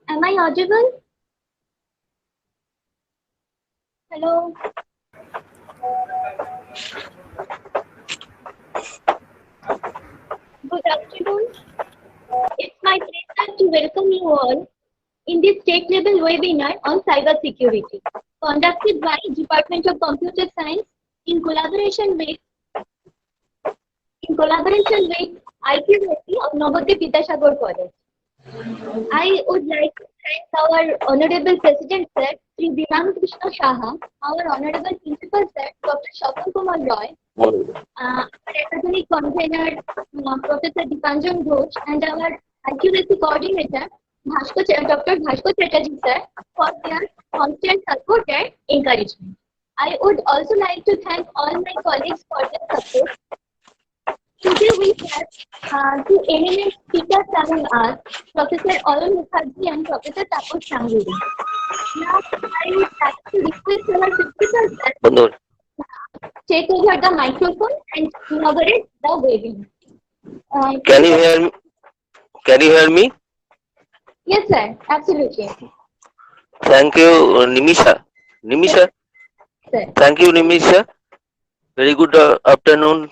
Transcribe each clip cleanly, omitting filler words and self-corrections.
Am I audible? Hello. Good afternoon. It's my pleasure to welcome you all in this state level webinar on cyber security, conducted by Department of Computer Science in collaboration with IQAC of Nabadwip Vidyasagar College. I would like to thank our Honorable President Sir, Sri Vinam Krishna Shaha, our Honorable Principal Sir, Dr. Shapal Kumar Roy, our academic convener, Professor Dipanjan Ghosh, and our accuracy coordinator, Dr. Bhaskar Chatterjee sir, for their constant support and encouragement. I would also like to thank all my colleagues for their support. Today we have two eminent speakers among us, Professor Arun Mukherjee and Professor Taposh Sanguri. Now I would like to request our principal sir take over the microphone and inaugurate the webinar. Can you hear me? Can you hear me? Yes, sir. Absolutely. Thank you, Nimisha. Nimisha. Sir. Thank you, Nimisha. Very good afternoon.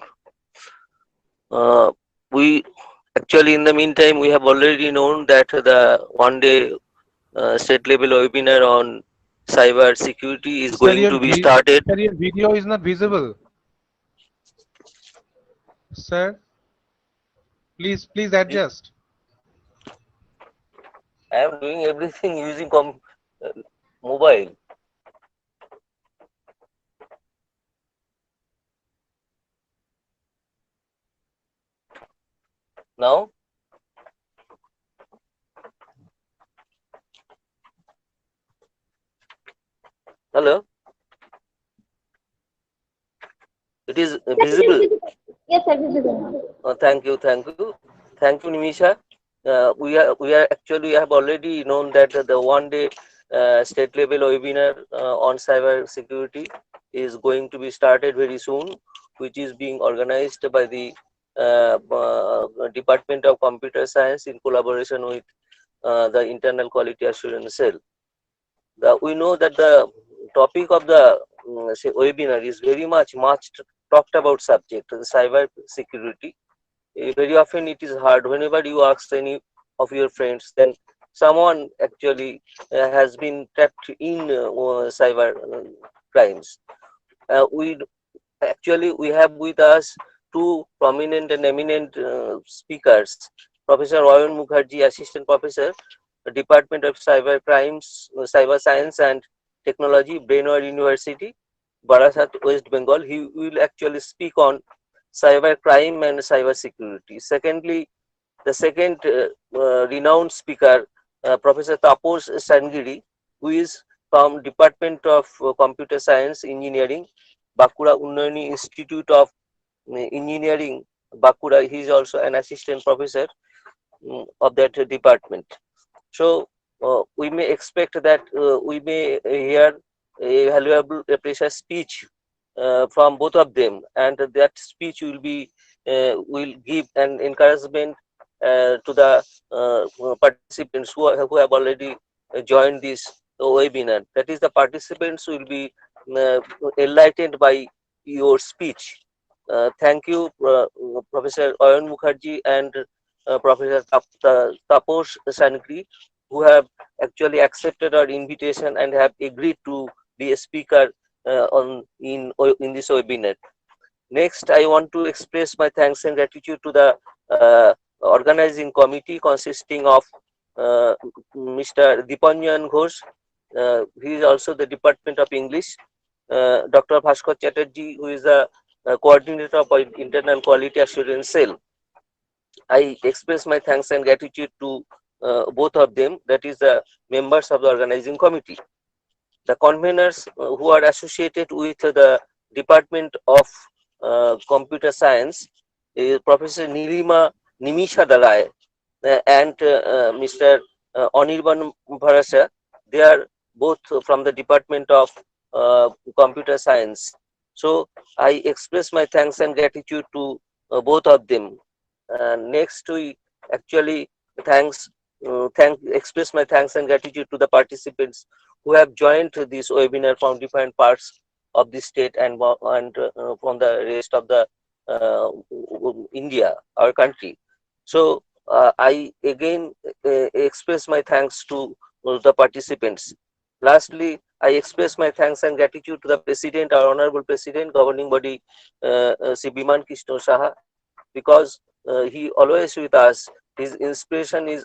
We actually, in the meantime, we have already known that the one-day state level webinar on cyber security is going to be started. Sir, your video is not visible. Sir, please adjust. I am doing everything using mobile. Now, hello. It is visible. Yes, sir. Visible. Thank you, Nimisha. We have already known that the one-day state level webinar on cyber security is going to be started very soon, which is being organized by the Department of Computer Science in collaboration with the Internal Quality Assurance Cell. We know that the topic of the webinar is very much talked about subject, the cyber security. Very often it is hard whenever you ask any of your friends, then someone actually has been trapped in cyber crimes. We have with us two prominent and eminent speakers, Professor Arun Mukherjee, Assistant Professor, Department of Cyber Crimes, Cyber Science and Technology, Brainware University, Barasat, West Bengal. He will actually speak on cyber crime and cyber security. Secondly, the second renowned speaker, Professor Taposh Sangiri, who is from Department of Computer Science Engineering, Bakura Unnayani Institute of Engineering, Bakura. He is also an assistant professor of that department. So we may expect that we may hear a valuable, a precious speech from both of them, and that speech will give an encouragement to the participants who have already joined this webinar. That is, the participants will be enlightened by your speech. Thank you, Professor Arun Mukherjee and Professor Taposh Sangri, who have actually accepted our invitation and have agreed to be a speaker in this webinar. Next, I want to express my thanks and gratitude to the organizing committee consisting of Mr. Dipanjan Ghosh. He is also the Department of English. Dr. Bhaskar Chatterjee, who is the coordinator of Internal Quality Assurance Cell. I express my thanks and gratitude to both of them, that is the members of the organizing committee. The conveners who are associated with the Department of Computer Science, Professor Nimisha Dalai and Mr. Anirban Bharasa. They are both from the Department of Computer Science. So I express my thanks and gratitude to both of them. Next, we actually thanks express my thanks and gratitude to the participants who have joined this webinar from different parts of the state and from the rest of the India, our country. So I again express my thanks to the participants. Lastly, I express my thanks and gratitude to the President, our Honorable President, Governing Body, Sri Biman Krishna Saha, because he always with us. His inspiration is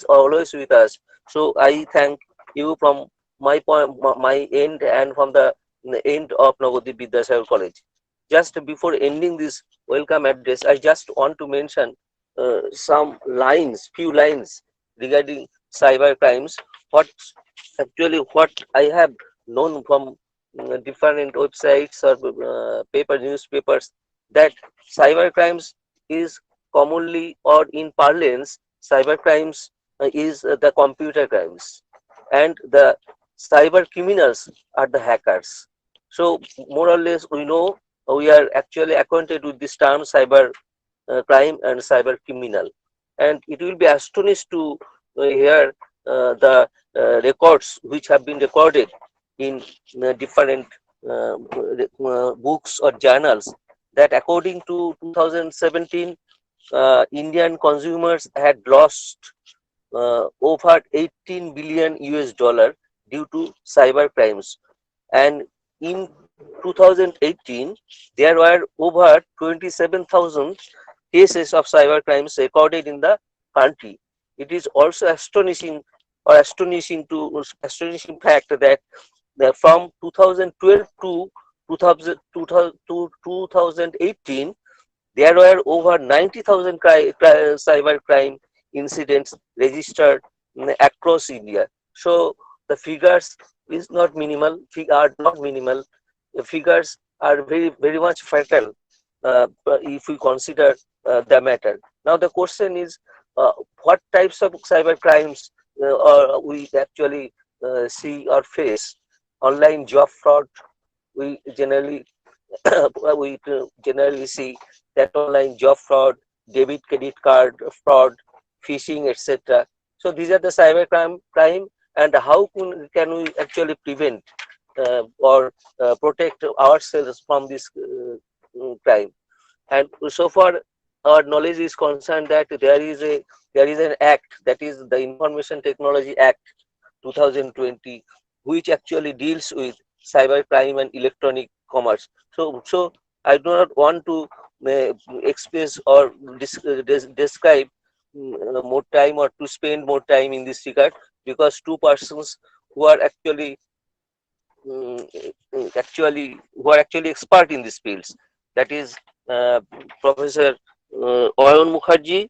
always with us. So I thank you from my point, my end, and from the end of Nabadwip Vidyasagar College. Just before ending this welcome address, I just want to mention few lines regarding cyber crimes. What I have known from different websites or newspapers, that cyber crimes is commonly, or in parlance, cyber crimes is the computer crimes, and the cyber criminals are the hackers. So more or less we know, we are actually acquainted with this term cyber crime and cyber criminal, and it will be astonished to hear the records which have been recorded in different books or journals, that according to 2017, Indian consumers had lost over 18 billion US dollar due to cyber crimes, and in 2018 there were over 27,000 cases of cyber crimes recorded in the country. It is also astonishing fact that from 2012 to 2018, there were over 90,000 cyber crime incidents registered across India. So the figures are not minimal. The figures are very much fatal if we consider the matter. Now the question is, what types of cyber crimes we actually see or face? Online job fraud, we generally see that online job fraud, debit credit card fraud, phishing, etc. So these are the cyber crime, and how can we actually prevent or protect ourselves from this crime? And so far our knowledge is concerned that there is an act, that is the Information Technology Act 2020, which actually deals with cyber crime and electronic commerce. So I do not want to express or describe more time, or to spend more time in this regard, because two persons who are actually expert in these fields, that is Professor Ayan Mukherjee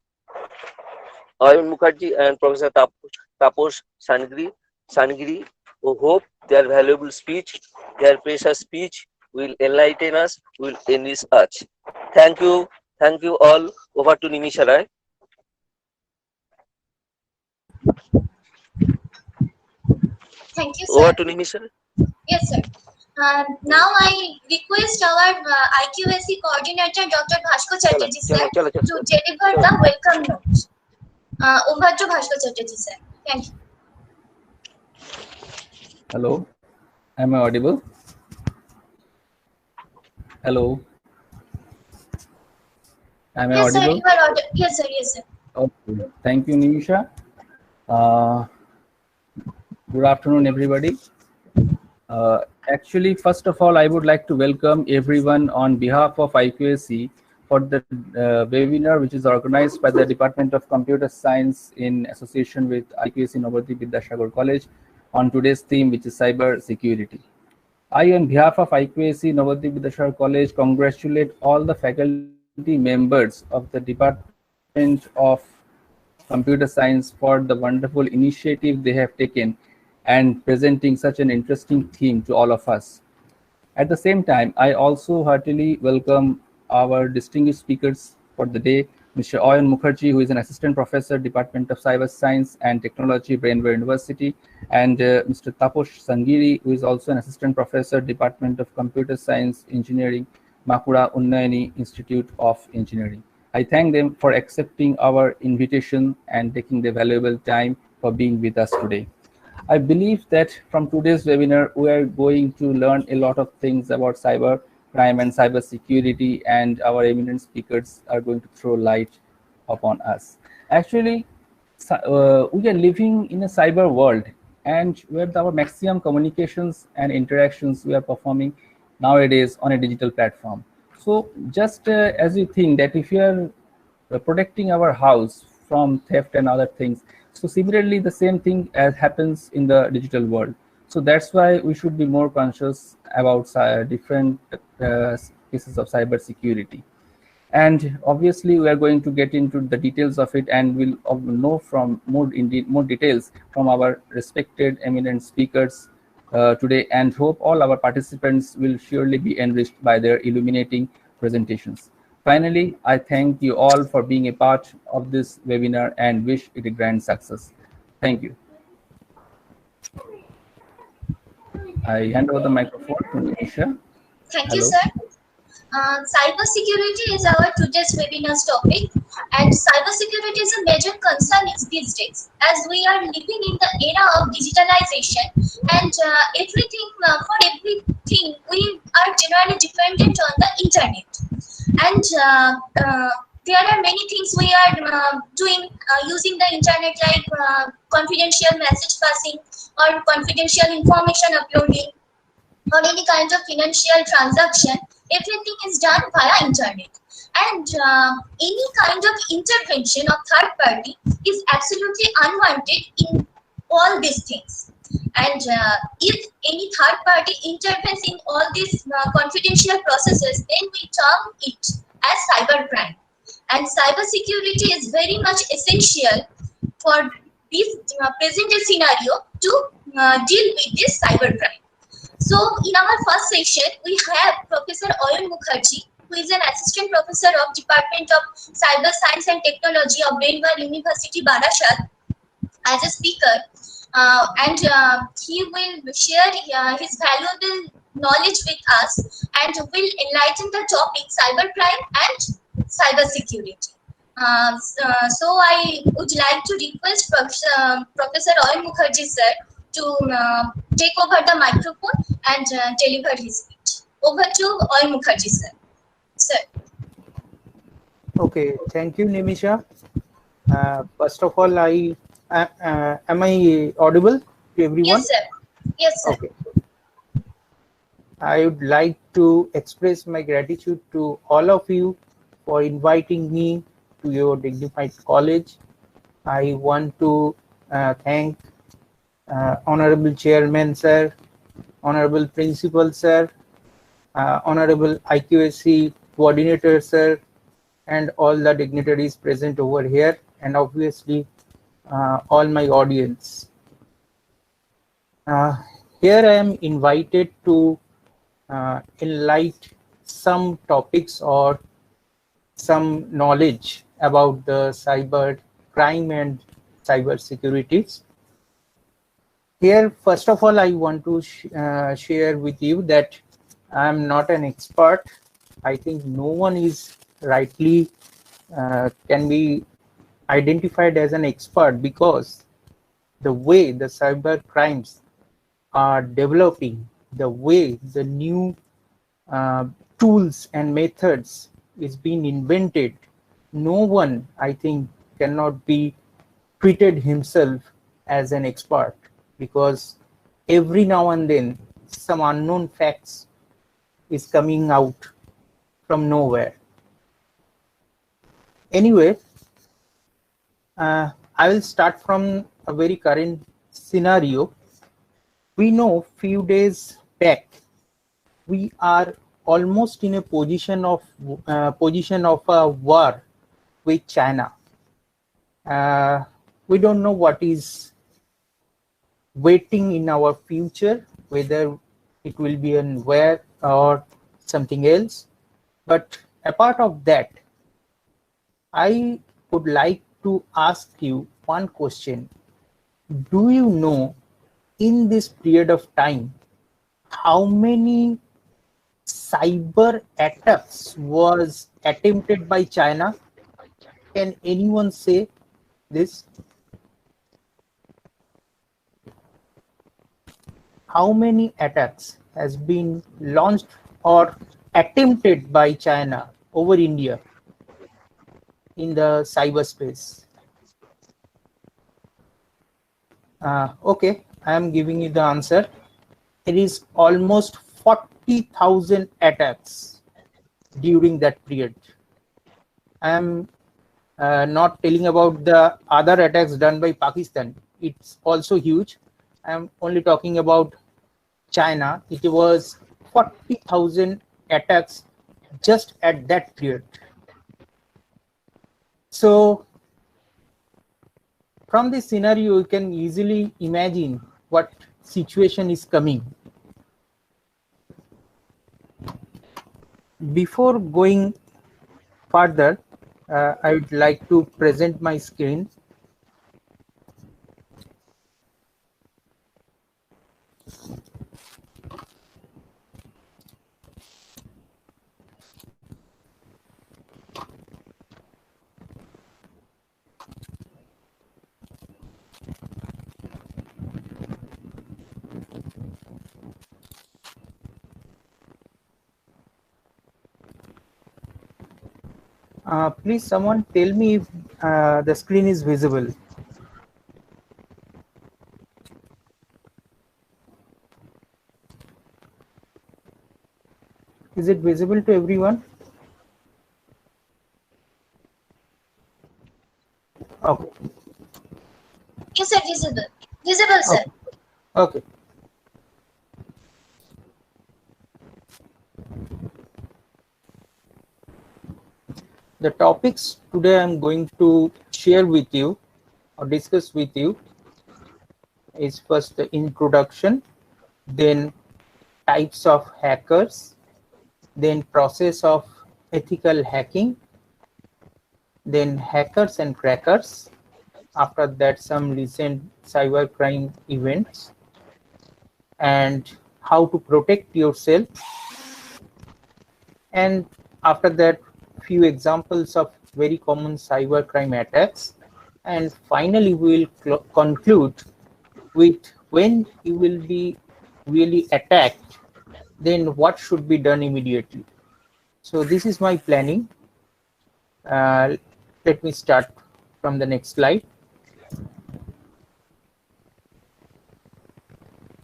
and Professor Taposh Sangiri, who hope their valuable speech, their precious speech will enlighten us, will enrich us. Thank you all. Over to Nimisha Rai. Thank you, sir. Over to Nimisha Rai. Yes, sir. Now I request our IQAC coordinator, Dr. Bhaskar Chatterjee, sir, to deliver the welcome note. Over to Bhaskar Chatterjee, sir. Thank you. Hello, am I audible? Hello, am I Yes, audible? sir, you are audible. Yes, sir. Yes, sir. Okay, thank you, Nimisha. Good afternoon, everybody. Actually, first of all, I would like to welcome everyone on behalf of IQAC for the webinar, which is organized by the Department of Computer Science in association with IQAC Nabadwip Vidyasagar College on today's theme, which is cyber security. I, on behalf of IQAC Nabadwip Vidyasagar College, congratulate all the faculty members of the Department of Computer Science for the wonderful initiative they have taken and presenting such an interesting theme to all of us. At the same time, I also heartily welcome our distinguished speakers for the day, Mr. Ayan Mukherjee, who is an assistant professor, Department of Cyber Science and Technology, Brainware University, and Mr. Taposh Sangiri, who is also an assistant professor, Department of Computer Science Engineering, Bankura Unnayani Institute of Engineering. I thank them for accepting our invitation and taking the valuable time for being with us today. I believe that from today's webinar, we are going to learn a lot of things about cyber crime and cyber security, and our eminent speakers are going to throw light upon us. Actually, we are living in a cyber world, and where our maximum communications and interactions we are performing nowadays on a digital platform. So just as you think that if you are protecting our house from theft and other things, so similarly the same thing as happens in the digital world. So that's why we should be more conscious about different cases of cyber security. And obviously we are going to get into the details of it, and we'll know from more details from our respected eminent speakers today, and hope all our participants will surely be enriched by their illuminating presentations. Finally, I thank you all for being a part of this webinar and wish it a grand success. Thank you. I hand over the microphone to Nisha. Thank you, Hello. sir. Cybersecurity is our today's webinar's topic, and cybersecurity is a major concern these days, as we are living in the era of digitalization, and for everything we are generally dependent on the internet, and there are many things we are doing using the internet, like confidential message passing or confidential information uploading, or any kind of financial transaction. Everything is done via internet, and any kind of intervention of third party is absolutely unwanted in all these things. And if any third party intervenes in all these confidential processes, then we term it as cybercrime. And cybersecurity is very much essential for this present scenario to deal with this cybercrime. So in our first session, we have Professor Oyun Mukherjee, who is an assistant professor of Department of Cyber Science and Technology of Bengal University, Barashat, as a speaker, and he will share his valuable knowledge with us and will enlighten the topic cybercrime and cybersecurity. So I would like to request Professor Oyun Mukherjee sir to take over the microphone and deliver his speech. Over to Oyun Mukherjee sir. Sir. Okay, thank you, Nimisha. First of all, am I audible to everyone? Yes, sir. Yes, sir. Okay. I would like to express my gratitude to all of you for inviting me to your dignified college. I want to thank Honorable Chairman sir, Honorable Principal sir, Honorable IQSC Coordinator sir, and all the dignitaries present over here, and obviously all my audience. Here I am invited to enlighten some topics or some knowledge about the cyber crime and cyber securities. Here, first of all, I want to share with you that I am not an expert. I think no one is rightly can be identified as an expert, because the way the cyber crimes are developing, the way the new tools and methods is being invented, no one, I think, cannot be treated himself as an expert, because every now and then some unknown facts is coming out from nowhere. Anyway, I will start from a very current scenario. We know few days back we are almost in a position of a war with China. We don't know what is waiting in our future, whether it will be a war or something else. But apart of that, I would like to ask you one question. Do you know, in this period of time, how many cyber attacks was attempted by China Can anyone say this? How many attacks has been launched or attempted by China over India in the cyberspace? Okay, I am giving you the answer. It is almost 40,000 attacks during that period. I am not telling about the other attacks done by Pakistan. It's also huge. I am only talking about China. It was 40,000 attacks just at that period. So from this scenario, you can easily imagine what situation is coming. Before going further, I would like to present my screen. Please someone tell me if the screen is visible. Is it visible to everyone? Okay. Yes, sir, visible. Visible, sir. Okay. The topics today I'm going to share with you or discuss with you is first the introduction, then types of hackers, then process of ethical hacking, then hackers and crackers. After that, some recent cybercrime events and how to protect yourself. And after that, few examples of very common cybercrime attacks. And finally, we will conclude with when you will be really attacked, then what should be done immediately. So this is my planning. Let me start from the next slide.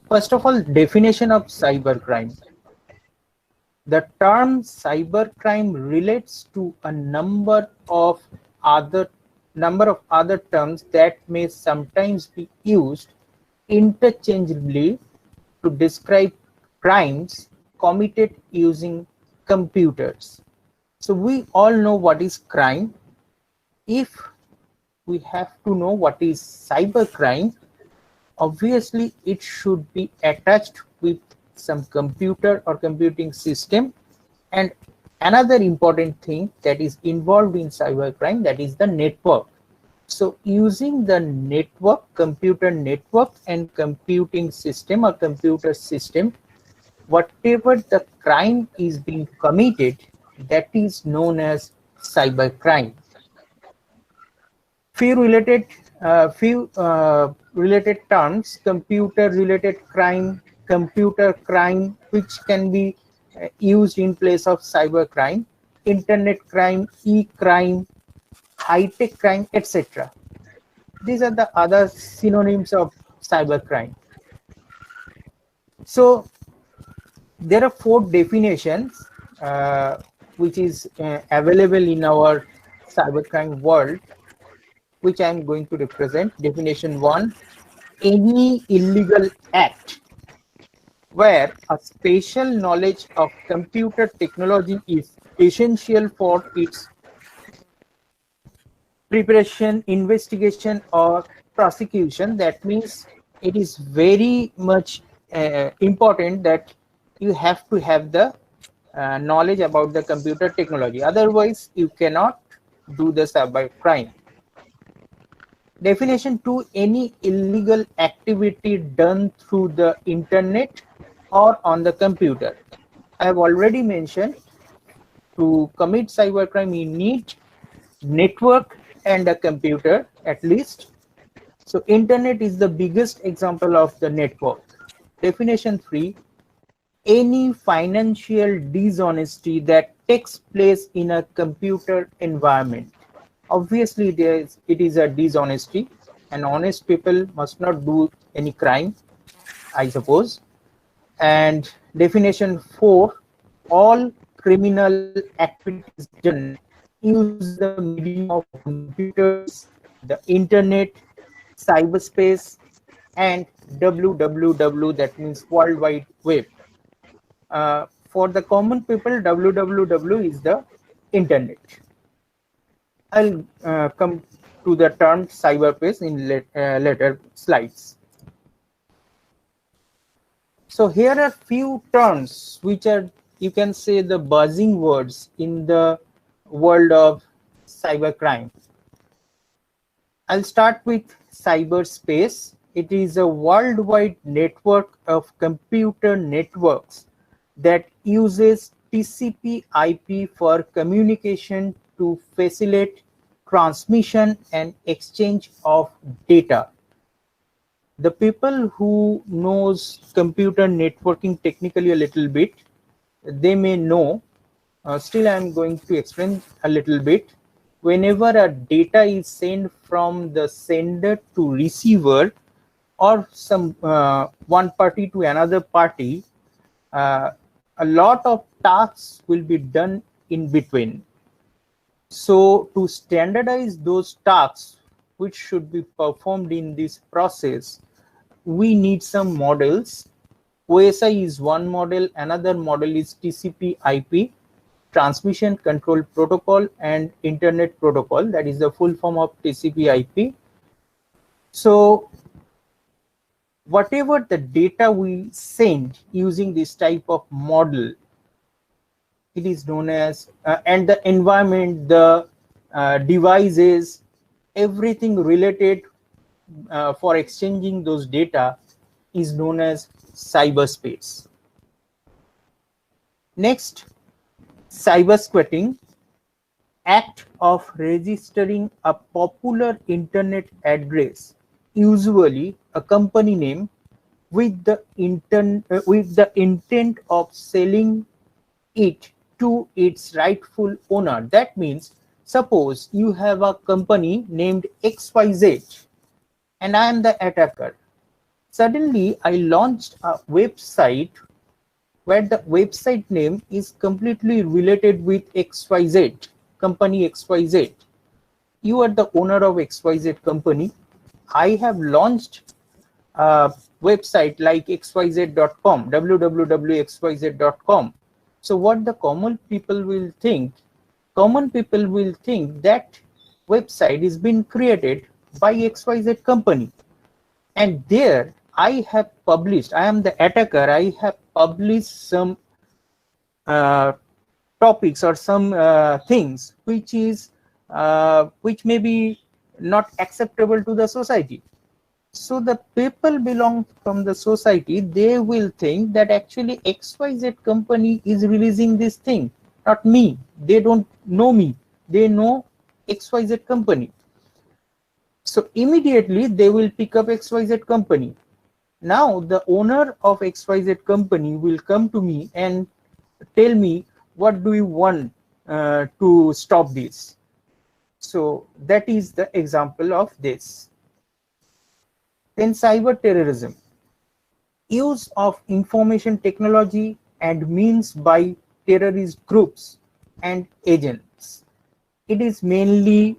First of all, definition of cybercrime. The term cybercrime relates to a number of other terms that may sometimes be used interchangeably to describe crimes committed using computers. So we all know what is crime. If we have to know what is cybercrime, obviously it should be attached with some computer or computing system. And another important thing that is involved in cybercrime, that is the network. So using the network, computer network and computing system or computer system, whatever the crime is being committed, that is known as cybercrime. Few related terms: computer related crime, computer crime, which can be used in place of cybercrime, internet crime, e-crime, high-tech crime, etc. These are the other synonyms of cybercrime. So there are 4 definitions which is available in our cybercrime world, which I am going to represent. Definition 1: any illegal act where a special knowledge of computer technology is essential for its preparation, investigation, or prosecution. That means it is very much important that you have to have the knowledge about the computer technology. Otherwise, you cannot do the cybercrime. Definition 2: any illegal activity done through the internet or on the computer. I have already mentioned, to commit cybercrime, you need network and a computer at least. So internet is the biggest example of the network. Definition 3, any financial dishonesty that takes place in a computer environment. Obviously, it is a dishonesty, and honest people must not do any crime, I suppose. And definition 4, all criminal activities done using the medium of computers, the internet, cyberspace, and www, that means World Wide Web. For the common people, www is the internet. I'll come to the term cyberspace in later slides. So here are few terms which are, you can say, the buzzing words in the world of cybercrime. I'll start with cyberspace. It is a worldwide network of computer networks that uses TCP/IP for communication to facilitate transmission and exchange of data. The people who knows computer networking technically a little bit, they may know, still I'm going to explain a little bit. Whenever a data is sent from the sender to receiver, or some one party to another party, a lot of tasks will be done in between. So to standardize those tasks which should be performed in this process, we need some models. OSI is one model, another model is TCP/IP, Transmission Control Protocol, and Internet Protocol, that is the full form of TCP/IP. So whatever the data we send using this type of model, it is known as, and the environment, the devices, everything related for exchanging those data is known as cyberspace. Next, cybersquatting, act of registering a popular internet address, usually a company name, with the intent of selling it to its rightful owner. That means, suppose you have a company named XYZ and I am the attacker. Suddenly I launched a website where the website name is completely related with XYZ, company XYZ. You are the owner of XYZ company. I have launched a website like xyz.com, www.xyz.com. So what the common people will think? Common people will think that website is being created by XYZ company. And there I have published, I am the attacker, I have published some topics or some things which may be not acceptable to the society. So the people belong from the society, they will think that actually XYZ company is releasing this thing, not me. They don't know me, they know XYZ company. So immediately they will pick up XYZ company. Now the owner of XYZ company will come to me and tell me, what do you want to stop this? So that is the example of this. Then cyber terrorism, use of information technology and means by terrorist groups and agents. It is mainly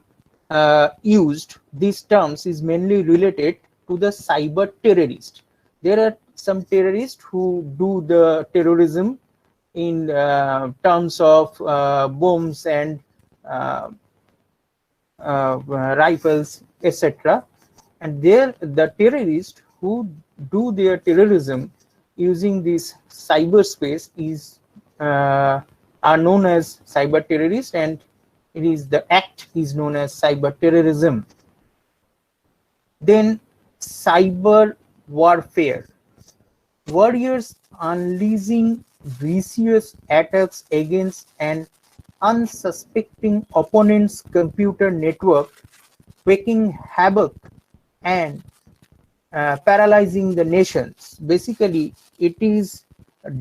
used, these terms is mainly related to the cyber terrorist. There are some terrorists who do the terrorism in terms of bombs and rifles, etc. And there, the terrorists who do their terrorism using this cyberspace is are known as cyber terrorists, and it is the act is known as cyber terrorism. Then cyber warfare, warriors unleashing vicious attacks against an unsuspecting opponent's computer network wreaking havoc and paralyzing the nations. Basically, it is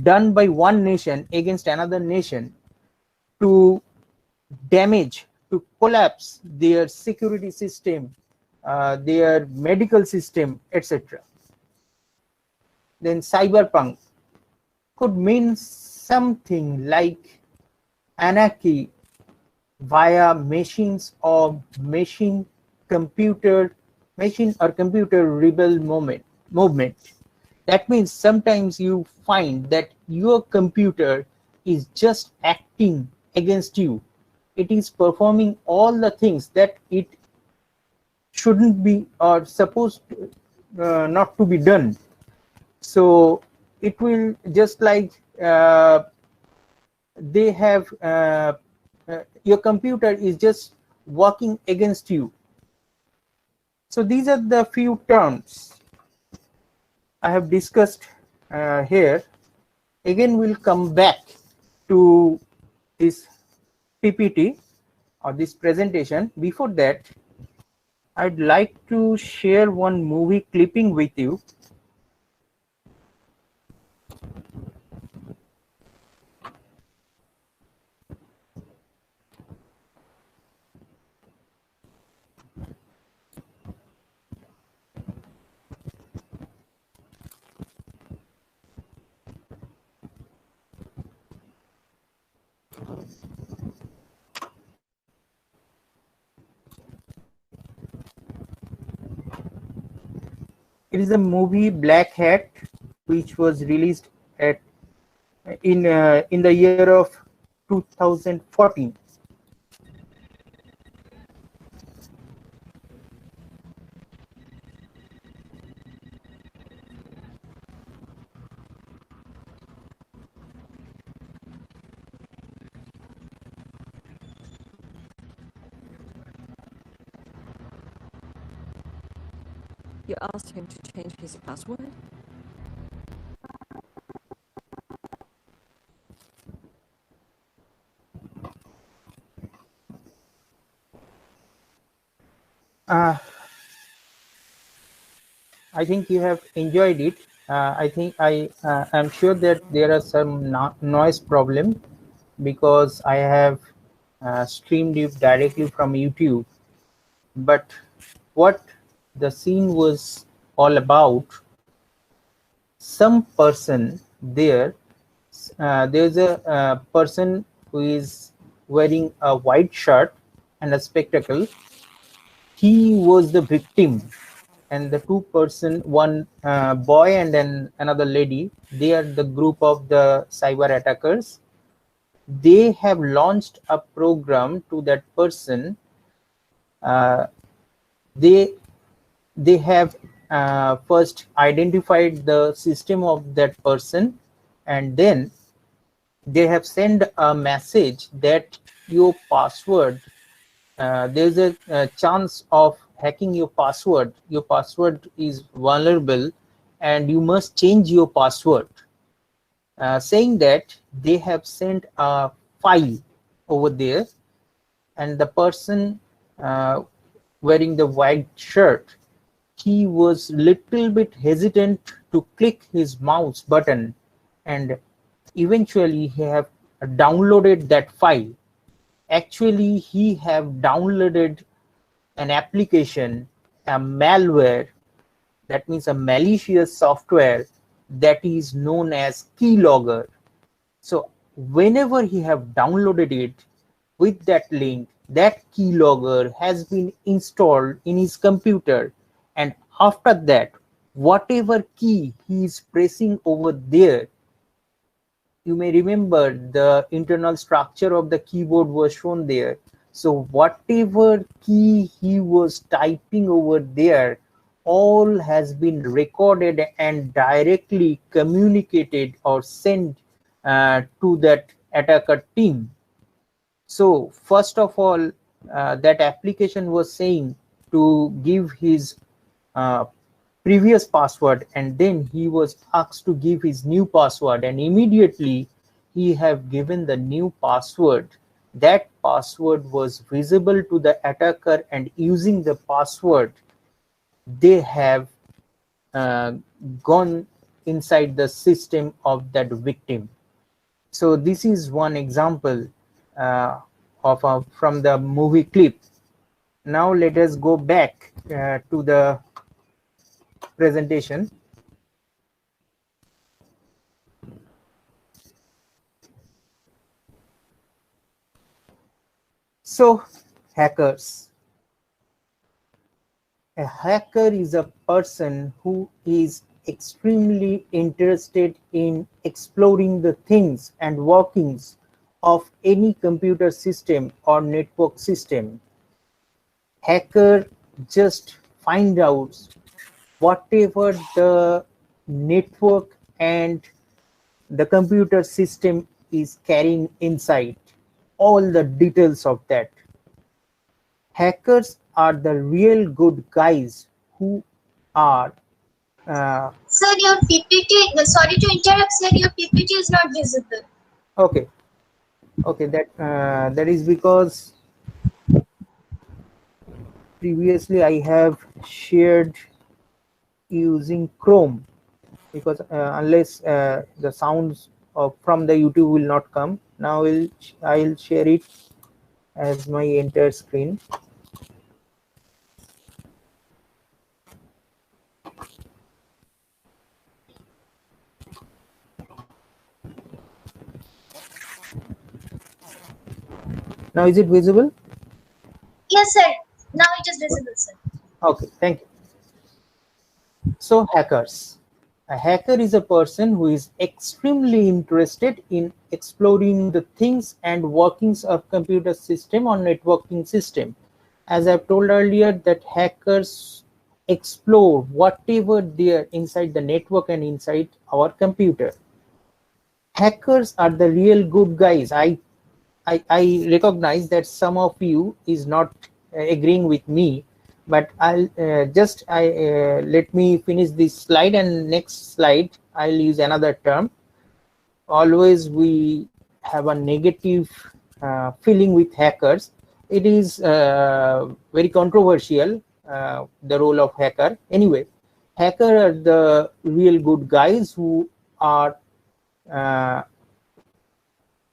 done by one nation against another nation to damage, to collapse their security system, their medical system, etc. Then cyberpunk could mean something like anarchy via machines or machine or computer rebel movement. That means sometimes you find that your computer is just acting against you. It is performing all the things that it shouldn't be or supposed not to be done. So it will just like they have your computer is just working against you. So these are the few terms I have discussed here. Again, we'll come back to this PPT or this presentation. Before that, I'd like to share one movie clipping with you. It is a movie Black Hat, which was released at in the year of 2014. You asked him to change his password? I think you have enjoyed it. I think I am sure that there are some noise problem because I have streamed it directly from YouTube. But what the scene was all about, some person there, there's a person who is wearing a white shirt and a spectacle. He was the victim, and the two person, one boy and then another lady, they are the group of the cyber attackers. They have launched a program to that person. They have first identified the system of that person, and then they have sent a message that your password, there's a chance of hacking your password. Your password is vulnerable and you must change your password. Saying that, they have sent a file over there, and the person wearing the white shirt, he was little bit hesitant to click his mouse button, and eventually he have downloaded that file. Actually, he have downloaded an application, a malware, that means a malicious software that is known as keylogger. So whenever he have downloaded it, with that link, that keylogger has been installed in his computer, and after that, whatever key he is pressing over there, you may remember the internal structure of the keyboard was shown there. So whatever key he was typing over there, all has been recorded and directly communicated or sent to that attacker team. So first of all, that application was saying to give his previous password, and then he was asked to give his new password, and immediately he have given the new password that password was visible to the attacker, and using the password they have gone inside the system of that victim. So this is one example from the movie clip. Now let us go back to the presentation. So hackers. A hacker is a person who is extremely interested in exploring the things and workings of any computer system or network system. Hacker just find out whatever the network and the computer system is carrying inside, all the details of that. Hackers are the real good guys who are Sir, your PPT, sorry to interrupt, sir, your PPT is not visible. okay, that is because previously I have shared using Chrome, because unless the sounds from the YouTube will not come. Now I'll share it as my entire screen. Now is it visible? Yes, sir. Now it is visible, sir. Okay, thank you. So hackers. A hacker is a person who is extremely interested in exploring the things and workings of computer system or networking system. As I've told earlier, that hackers explore whatever there inside the network and inside our computer. Hackers are the real good guys. I recognize that some of you is not agreeing with me, but I'll let me finish this slide, and next slide I'll use another term. Always we have a negative feeling with hackers. It is very controversial, the role of hacker. Anyway, hacker are the real good guys who are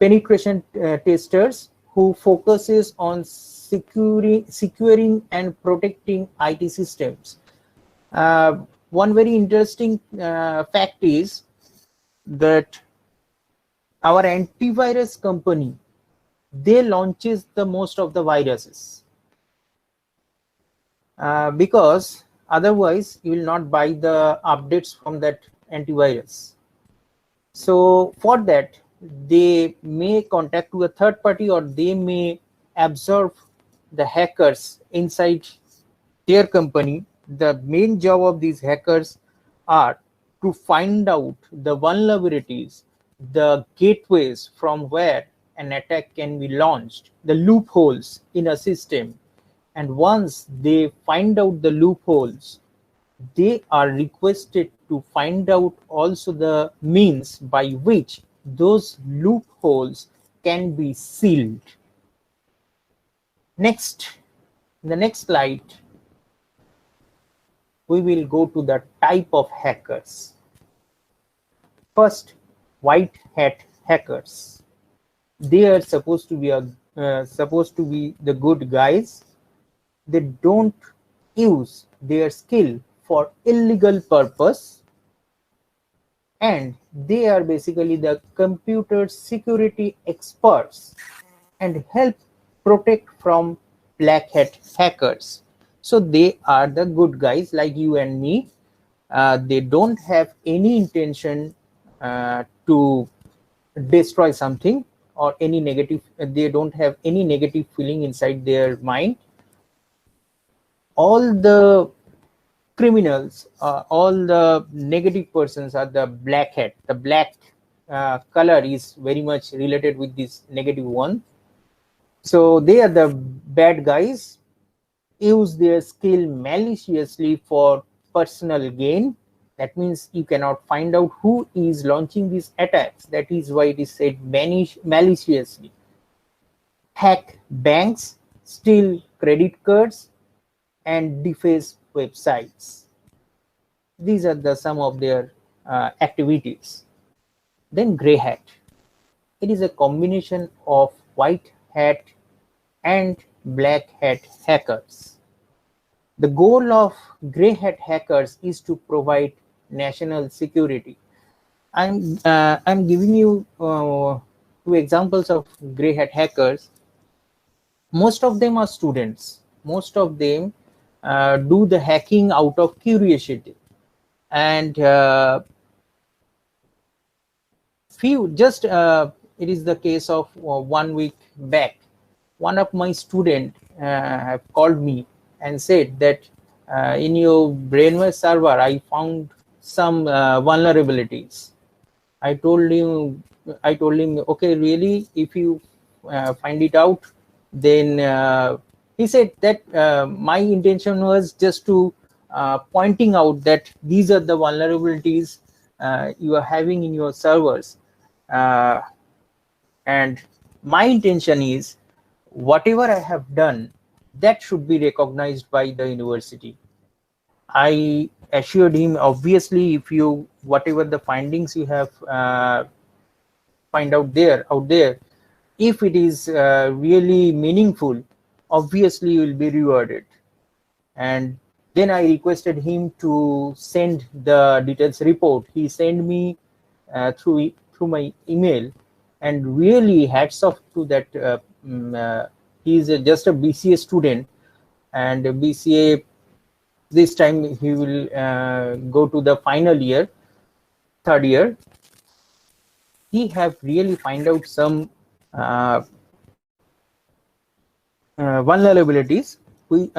penetration testers who focuses on securing and protecting IT systems. One very interesting fact is that our antivirus company, they launches the most of the viruses because otherwise you will not buy the updates from that antivirus. So for that, they may contact to a third party, or they may absorb the hackers inside their company. The main job of these hackers are to find out the vulnerabilities, the gateways from where an attack can be launched, the loopholes in a system. And once they find out the loopholes, they are requested to find out also the means by which those loopholes can be sealed. Next, in the next slide, we will go to the type of hackers. First, white hat hackers. They are supposed to be the good guys. They don't use their skill for illegal purpose, and they are basically the computer security experts and help protect from black hat hackers. So they are the good guys like you and me. They don't have any intention to destroy something or any negative. They don't have any negative feeling inside their mind. All the criminals, all the negative persons are the black hat. The black color is very much related with this negative one. So they are the bad guys, use their skill maliciously for personal gain. That means you cannot find out who is launching these attacks. That is why it is said maliciously. hack banks, steal credit cards, and deface websites. These are the some of their activities. Then grey hat. It is a combination of white hat and black hat hackers. The goal of grey hat hackers is to provide national security. I'm giving you two examples of grey hat hackers. Most of them are students. Most of them do the hacking out of curiosity, and few just it is the case of 1 week back. One of my student have called me and said that in your brainware server I found some vulnerabilities. I told him, okay, really, if you find it out, then he said that my intention was just to pointing out that these are the vulnerabilities you are having in your servers, and my intention is whatever I have done, that should be recognized by the university. I assured him, obviously, if you whatever the findings you have find out there, if it is really meaningful, obviously you will be rewarded. And then I requested him to send the details report. He sent me through my email, and really hats off to that. He is just a BCA student, and BCA this time he will go to the final year, third year. He have really find out some vulnerabilities. We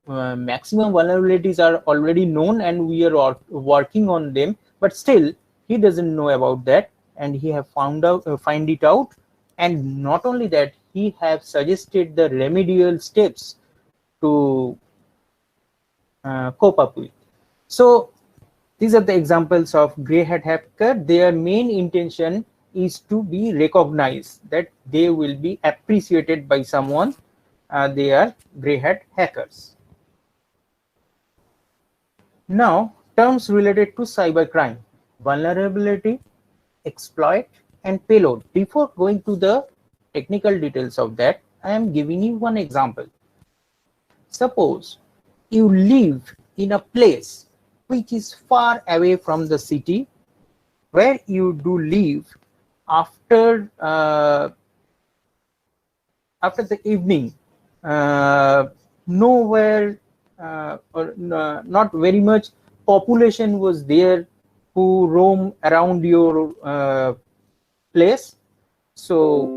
maximum vulnerabilities are already known, and we are working on them. But still, he doesn't know about that, and he have find it out. And not only that, he have suggested the remedial steps to cope up with. So these are the examples of grey hat hacker. Their main intention is to be recognized, that they will be appreciated by someone. They are grey hat hackers. Now, terms related to cybercrime: vulnerability, exploit, and payload. Before going to the technical details of that, I am giving you one example. Suppose you live in a place which is far away from the city where you do live after the evening. Nowhere or not very much population was there who roam around your place. So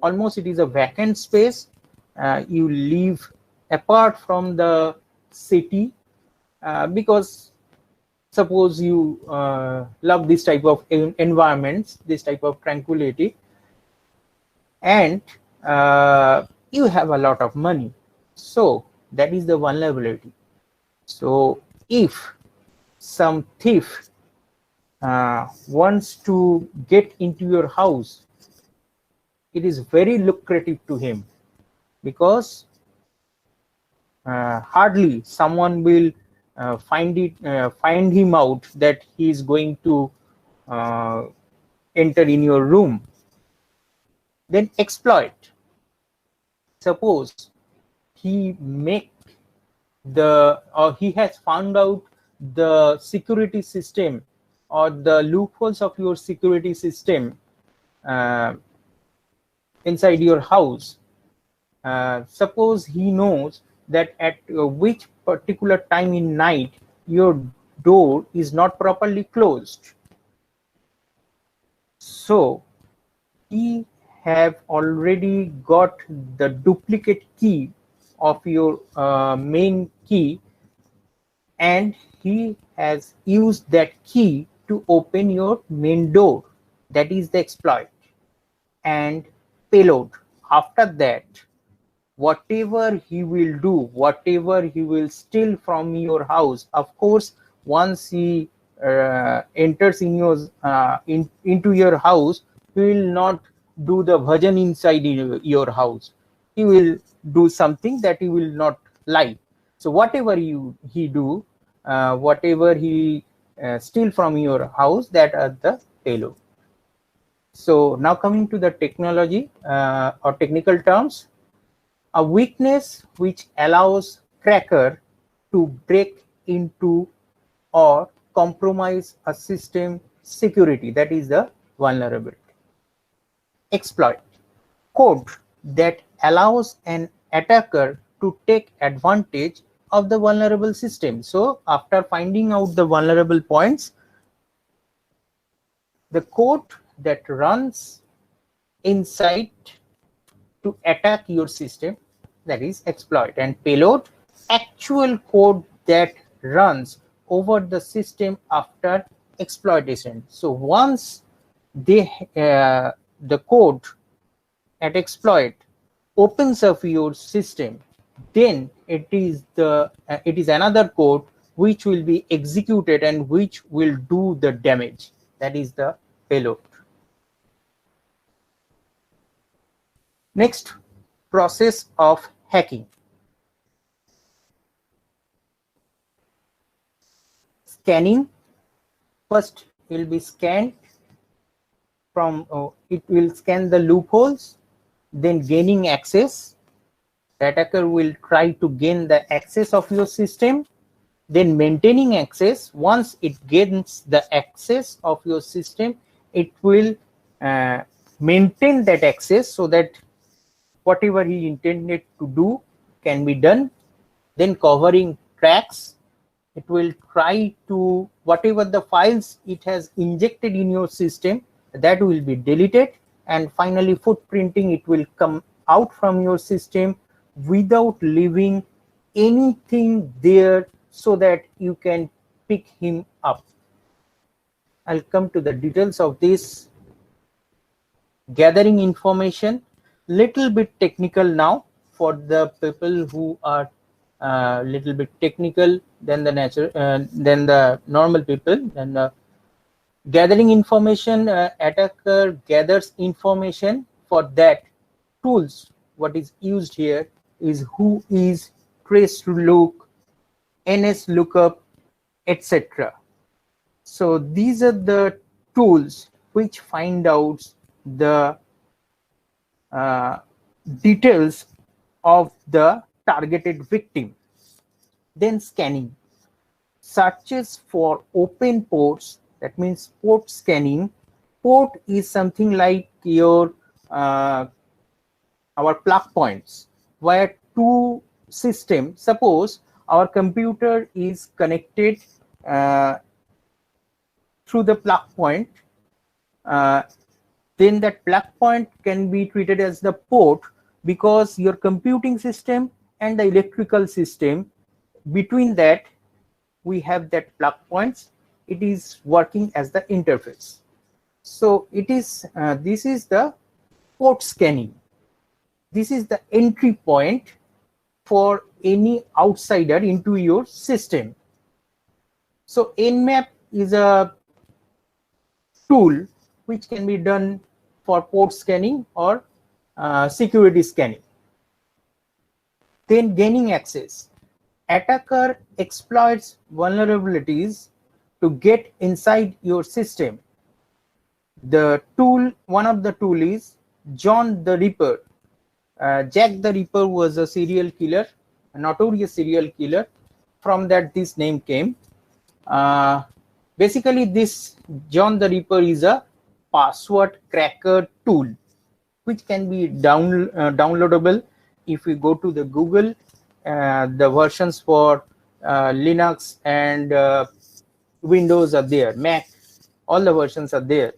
almost it is a vacant space. You live apart from the city because suppose you love this type of environments, this type of tranquility, and you have a lot of money. So that is the vulnerability. So if some thief wants to get into your house, it is very lucrative to him, because hardly someone will find him out that he is going to enter in your room. Then exploit. Suppose he he has found out the security system or the loopholes of your security system inside your house. Suppose he knows that at which particular time in night your door is not properly closed. So he have already got the duplicate key of your main key, and he has used that key to open your main door. That is the exploit. And payload. After that, whatever he will do, whatever he will steal from your house, of course, once he enters in your into your house, he will not do the bhajan inside your house. He will do something that you will not like. So whatever he do, whatever he steal from your house, that are the payload. So now coming to the technology or technical terms, a weakness which allows cracker to break into or compromise a system security, that is the vulnerability. Exploit, code that allows an attacker to take advantage of the vulnerable system. So after finding out the vulnerable points, the code that runs inside to attack your system, that is exploit. And payload, actual code that runs over the system after exploitation. So once they the code at exploit opens up your system, then it is another code which will be executed and which will do the damage, that is the payload. Next, process of hacking. Scanning, first will be scanned from it will scan the loopholes, then gaining access. The attacker will try to gain the access of your system, then maintaining access. Once it gains the access of your system, it will maintain that access so that whatever he intended to do can be done. Then covering tracks, it will try to, whatever the files it has injected in your system, that will be deleted. And finally footprinting, it will come out from your system without leaving anything there so that you can pick him up. I'll come to the details of this. Gathering information, little bit technical now for the people who are little bit technical than the normal people. Then gathering information, attacker gathers information. For that, tools what is used here is who is, trace look, ns lookup, etc. So these are the tools which find out the details of the targeted victim. Then scanning, searches for open ports, that means port scanning. Port is something like your our plug points, where two systems, suppose our computer is connected through the plug point, then that plug point can be treated as the port, because your computing system and the electrical system, between that we have that plug points. It is working as the interface. So it is this is the port scanning. This is the entry point for any outsider into your system. So nmap is a tool which can be done for port scanning or security scanning. Then gaining access. Attacker exploits vulnerabilities to get inside your system. The tool, one of the tool is John the Ripper. Jack the Ripper was a serial killer, a notorious serial killer. From that this name came. Basically this John the Ripper is a password cracker tool which can be downloadable. If we go to the Google, the versions for Linux and Windows are there, Mac, all the versions are there.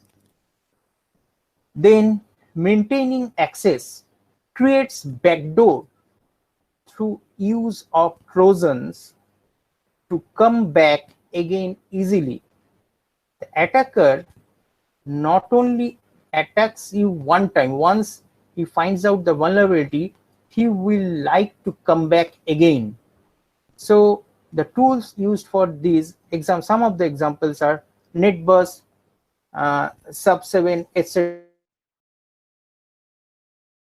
Then maintaining access, creates backdoor through use of trojans to come back again easily. The attacker not only attacks you one time, once he finds out the vulnerability, he will like to come back again. So the tools used for these some of the examples are NetBus, Sub7, etc.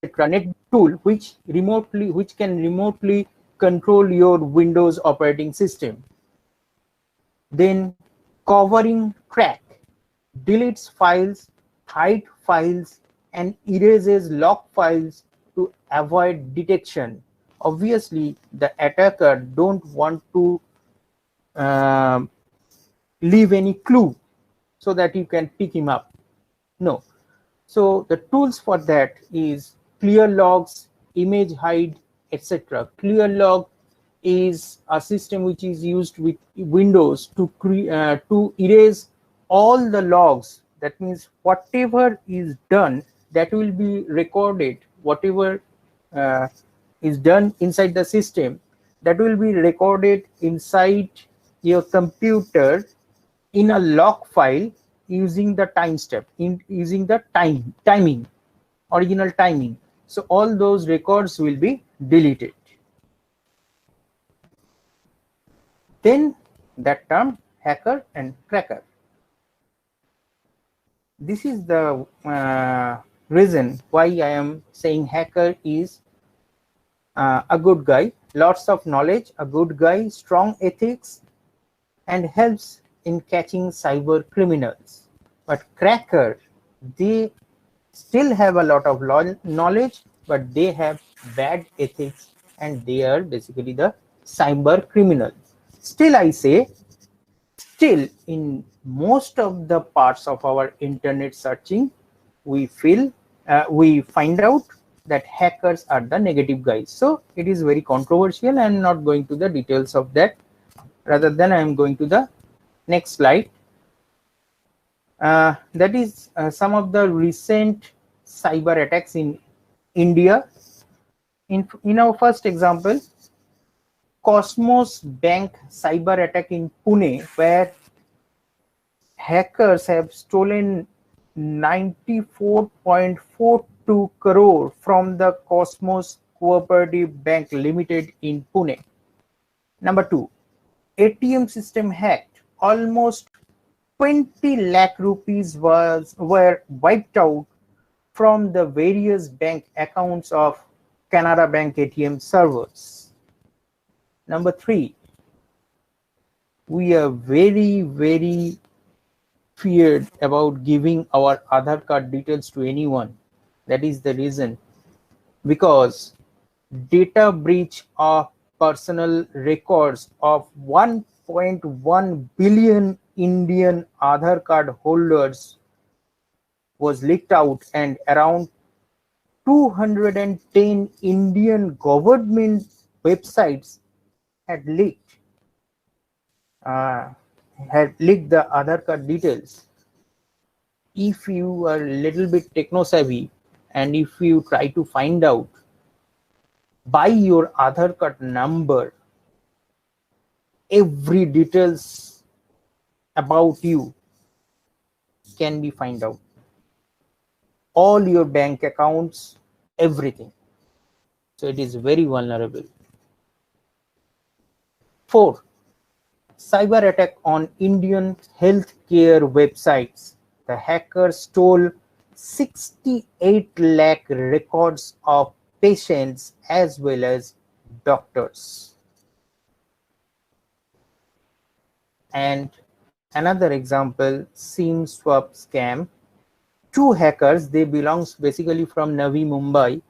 net tool which can remotely control your Windows operating system. Then covering crack deletes files, hide files, and erases log files to avoid detection. Obviously, the attacker don't want to leave any clue so that you can pick him up. No. So the tools for that is clear logs, image hide, etc. Clear log is a system which is used with Windows to erase all the logs. That means whatever is done, that will be recorded. Whatever is done inside the system, that will be recorded inside your computer in a log file using the timestamp, using the timing, original timing. So all those records will be deleted. Then that term hacker and cracker. This is the reason why I am saying hacker is a good guy, lots of knowledge, a good guy, strong ethics, and helps in catching cyber criminals. But cracker, they still have a lot of knowledge, but they have bad ethics, and they are basically the cyber criminals. Still, I say, still in most of the parts of our internet searching, we find out that hackers are the negative guys. So it is very controversial. I am not going to the details of that. Rather than I am going to the next slide. That is some of the recent cyber attacks in India. In our first example, Cosmos Bank cyber attack in Pune, where hackers have stolen 94.42 crore from the Cosmos Cooperative Bank Limited in Pune. Number 2, ATM system hacked. Almost 20 lakh rupees were wiped out from the various bank accounts of Canara Bank ATM servers. Number 3, we are very, very feared about giving our Aadhaar card details to anyone. That is the reason, because data breach of personal records of 1.1 billion Indian Aadhaar card holders was leaked out, and around 210 Indian government websites had leaked the Aadhaar card details. If you are a little bit techno savvy, and if you try to find out by your Aadhaar card number every details about you can be found out, all your bank accounts, everything. So it is very vulnerable. 4, cyber attack on Indian healthcare websites. The hackers stole 68 lakh records of patients as well as doctors. And another example, SIM swap scam. 2 hackers, they belongs basically from Navi Mumbai.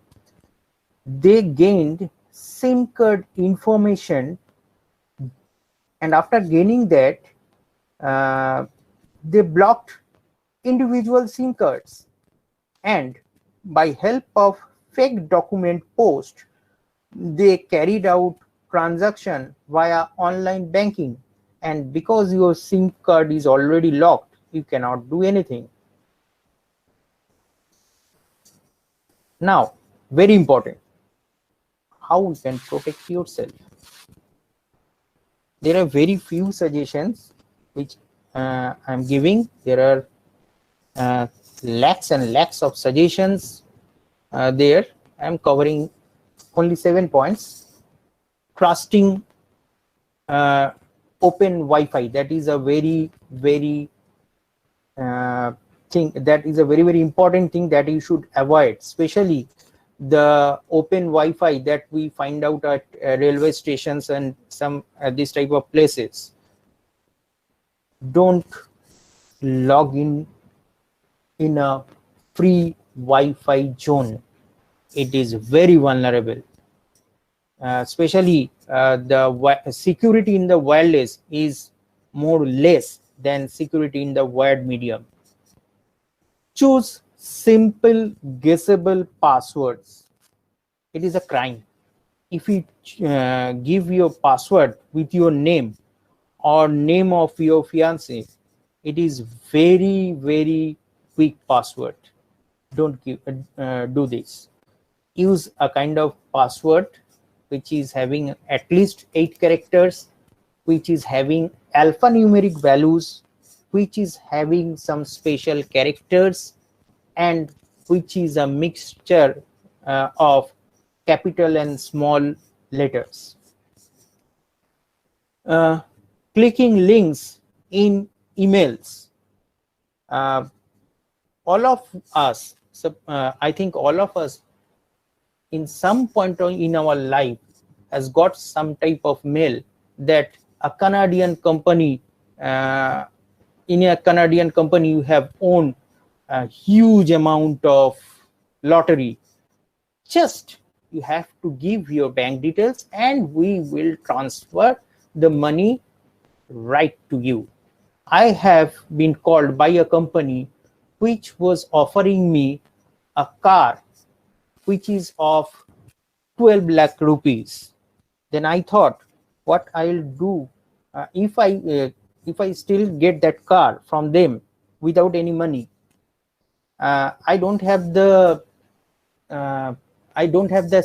They gained SIM card information, and after gaining that, they blocked individual SIM cards, and by help of fake document post, they carried out transaction via online banking. And because your SIM card is already locked, you cannot do anything. Now, very important, how you can protect yourself. There are very few suggestions which I'm giving. There are lakhs and lakhs of suggestions there. I'm covering only 7 points. Trusting open Wi-Fi, that is a very, very thing, that is a very, very important thing that you should avoid, especially the open Wi-Fi that we find out at railway stations and some this type of places. Don't log in a free Wi-Fi zone. It is very vulnerable. Especially the security in the wireless is more less than security in the wired medium. Choose simple guessable passwords. It is a crime if you give your password with your name or name of your fiance. It is very weak password. Don't do this. Use a kind of password which is having at least 8 characters, which is having alphanumeric values, which is having some special characters, and which is a mixture of capital and small letters. Clicking links in emails. All of us, I think all of us in some point in our life has got some type of mail that a Canadian company, in a Canadian company you have owned a huge amount of lottery. Just you have to give your bank details and we will transfer the money right to you. I have been called by a company which was offering me a car which is of 12 lakh rupees. Then I thought, what I'll do if I still get that car from them without any money. I don't have the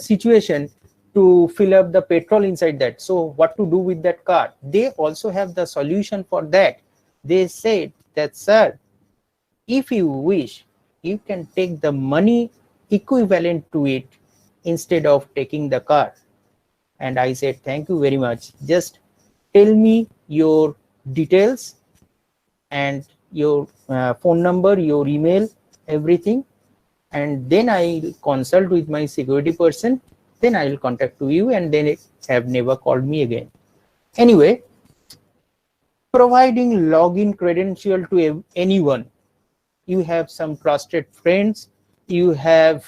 situation to fill up the petrol inside that. So what to do with that car? They also have the solution for that. They said that, sir, if you wish, you can take the money equivalent to it instead of taking the car. And I said, thank you very much. Just tell me your details and your phone number, your email, everything. And then I'll consult with my security person. Then I will contact to you, and then it have never called me again. Anyway, providing login credential to anyone. You have some trusted friends, you have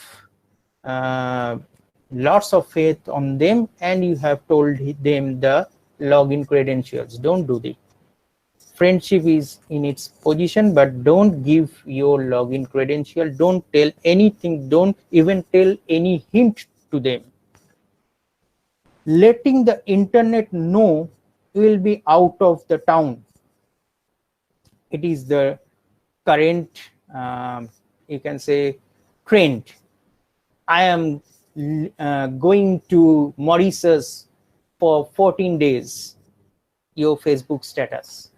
lots of faith on them, and you have told them the login credentials. Don't do that. Friendship is in its position, but don't give your login credential. Don't tell anything. Don't even tell any hint to them. Letting the internet know you will be out of the town. It is the current, you can say, trend. I am going to Mauritius for 14 days. Your Facebook status.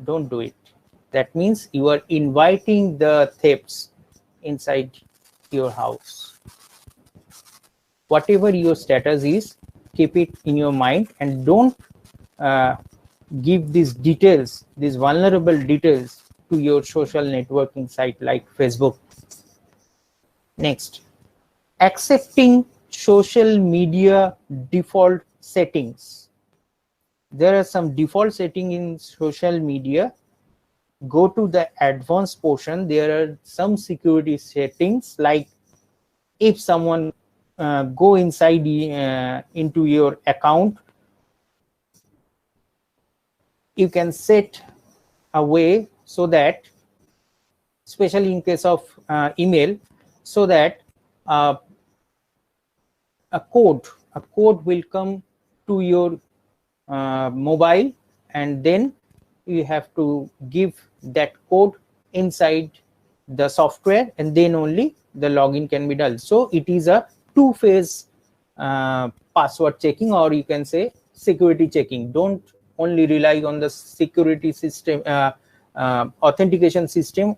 Don't do it. That means you are inviting the thieves inside your house. Whatever your status is, keep it in your mind and don't give these details, these vulnerable details, to your social networking site like Facebook. Next, accepting social media default settings. There are some default settings in social media. Go to the advanced portion. There are some security settings, like if someone go inside into your account, you can set a way so that, especially in case of email, so that a code will come to your mobile, and then you have to give that code inside the software, and then only the login can be done. So it is a two-phase password checking, or you can say security checking. Don't only rely on the security system, authentication system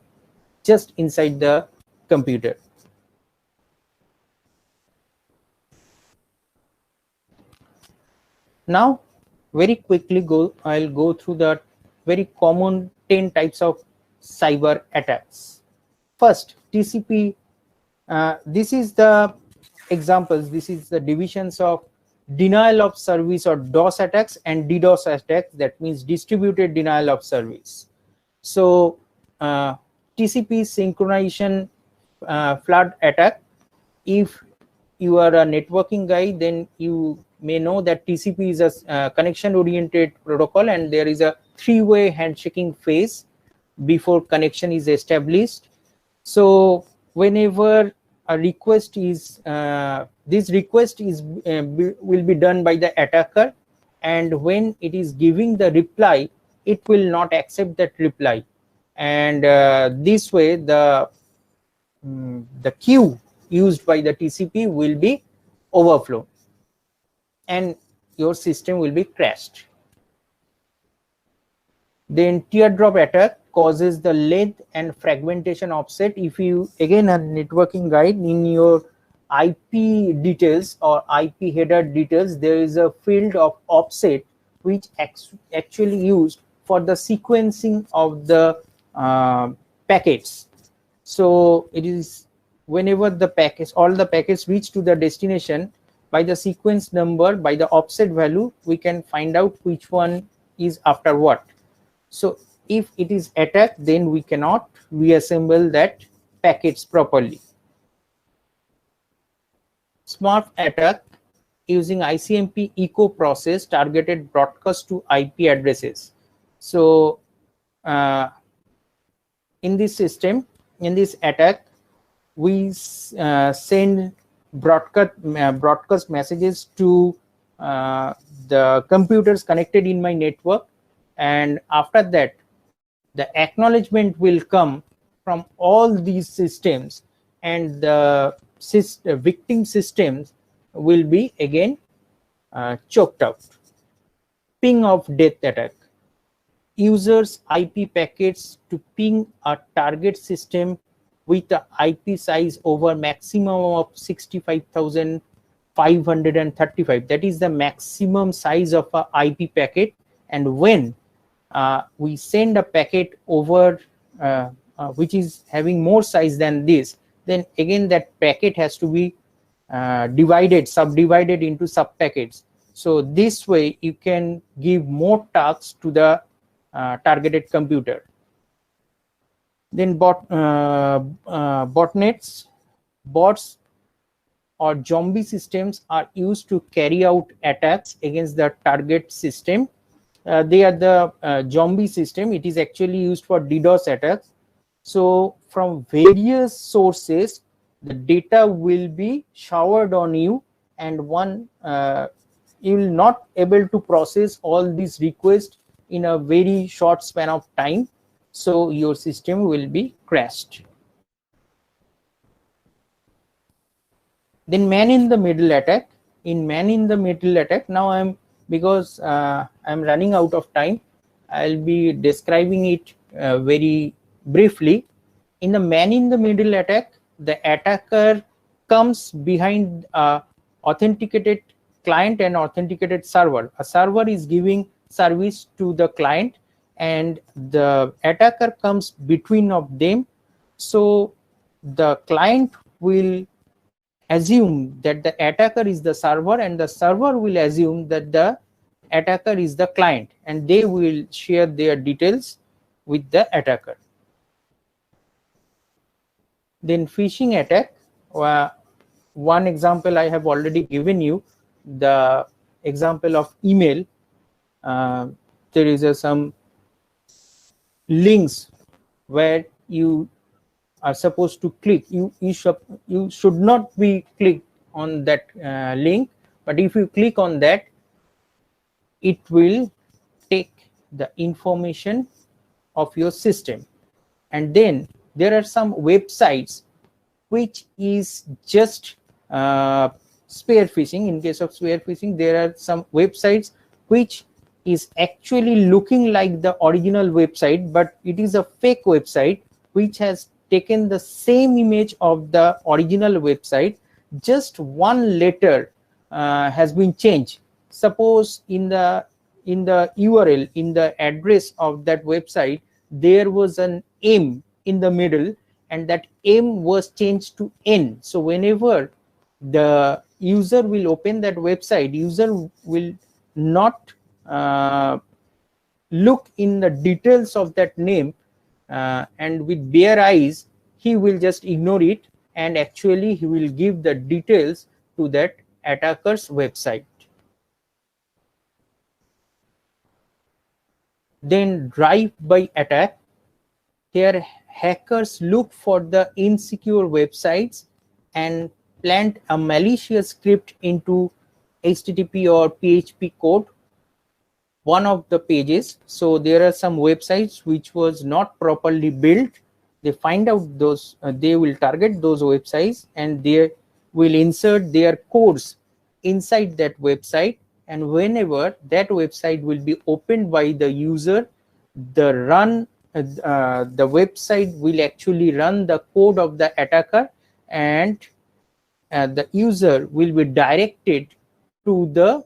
just inside the computer. Now, very quickly I'll go through the very common 10 types of cyber attacks. First, TCP. This is the examples. This is the divisions of denial of service or DOS attacks and DDoS attacks, that means distributed denial of service. So TCP synchronization flood attack, if you are a networking guy, then you may know that TCP is a connection oriented protocol, and there is a three-way handshaking phase before connection is established. So whenever a request is this request is will be done by the attacker, and when it is giving the reply, it will not accept that reply, and this way the queue used by the TCP will be overflown and your system will be crashed. Then teardrop attack causes the length and fragmentation offset. If you again a networking guide, in your IP details or IP header details, there is a field of offset which actually used for the sequencing of the packets. So it is whenever the packets, all the packets reach to the destination, by the sequence number, by the offset value, we can find out which one is after what. So if it is attacked, then we cannot reassemble that packets properly. Smart attack using ICMP echo process targeted broadcast to IP addresses. So in this system, in this attack, we send broadcast messages to the computers connected in my network, and after that the acknowledgement will come from all these systems, and the victim systems will be again choked out. Ping of death attack. Users IP packets to ping a target system with the IP size over maximum of 65,535. That is the maximum size of a IP packet. And when we send a packet over which is having more size than this, then again that packet has to be subdivided into sub packets. So this way you can give more tasks to the targeted computer. Then botnets, bots or zombie systems are used to carry out attacks against the target system. They are the zombie system. It is actually used for DDoS attacks. So from various sources, the data will be showered on you, and you will not able to process all these requests in a very short span of time. So your system will be crashed. Then man in the middle attack. In man in the middle attack, now because I'm running out of time, I'll be describing it very briefly. In the man in the middle attack, the attacker comes behind authenticated client and authenticated server. A server is giving service to the client, and the attacker comes between of them. So the client will assume that the attacker is the server, and the server will assume that the attacker is the client, and they will share their details with the attacker. Then phishing attack. One example I have already given you, the example of email. There is some links where you are supposed to click. You should not be clicked on that link, but if you click on that, it will take the information of your system. And then there are some websites which is just spear phishing. In case of spear phishing, there are some websites which is actually looking like the original website, but it is a fake website which has taken the same image of the original website. Just one letter has been changed. Suppose in the URL, in the address of that website, there was an M in the middle, and that M was changed to N. So whenever the user will open that website, user will not look in the details of that name, and with bare eyes he will just ignore it, and actually he will give the details to that attacker's website. Then drive-by attack. Here hackers look for the insecure websites and plant a malicious script into HTTP or PHP code one of the pages. So there are some websites which was not properly built. They find out those, they will target those websites, and they will insert their codes inside that website, and whenever that website will be opened by the user, the website will actually run the code of the attacker, and the user will be directed to the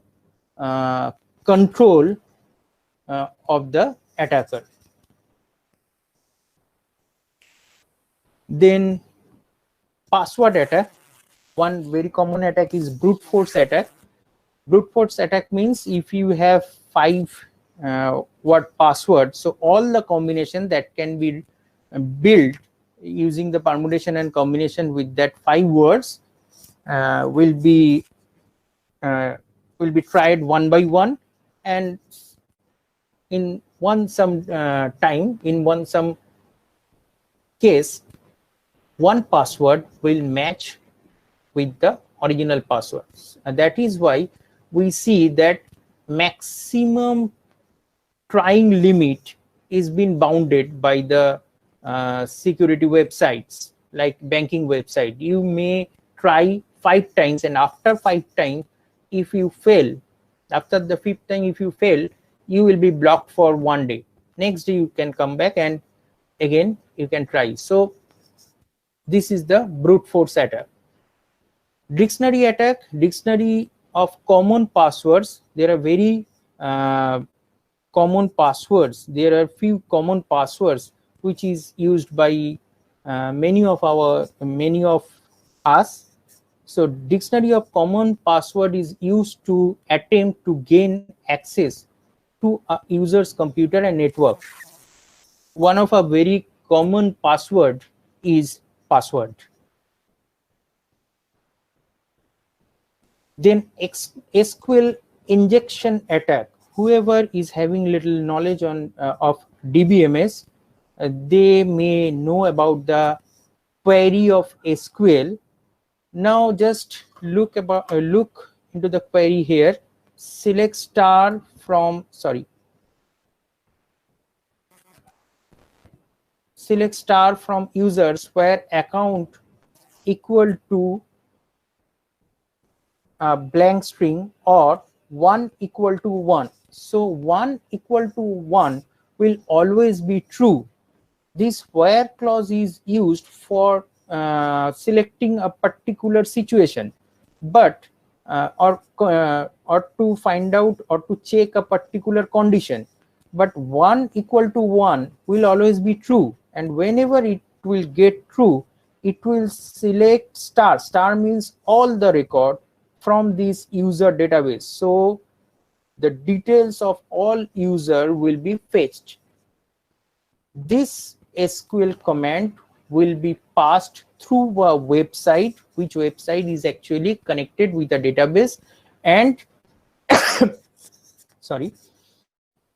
control of the attacker. Then password attack. One very common attack is brute force attack. Brute force attack means if you have 5 word password, so all the combination that can be built using the permutation and combination with that 5 words will be tried one by one, and in some case one password will match with the original passwords, and that is why we see that maximum trying limit is being bounded by the security websites, like banking website. You may try 5 times, and after 5 times, if you fail, after the 5th time if you fail, you will be blocked for 1 day. Next day you can come back and again you can try. So this is the brute force attack. Dictionary attack. Dictionary of common passwords. There are very common passwords. There are few common passwords which is used by many of us. So dictionary of common password is used to attempt to gain access to a user's computer and network. One of a very common password is password. Then SQL injection attack. Whoever is having little knowledge on of DBMS, they may know about the query of SQL. Now just look into the query here. Select star from users where account equal to a blank string or 1 equal to 1. So 1 equal to 1 will always be true. This where clause is used for selecting a particular situation, but or to find out or to check a particular condition. But 1 equal to 1 will always be true, and whenever it will get true, it will select star. Star means all the record from this user database. So the details of all user will be fetched. This SQL command will be passed through a website, which website is actually connected with a database, and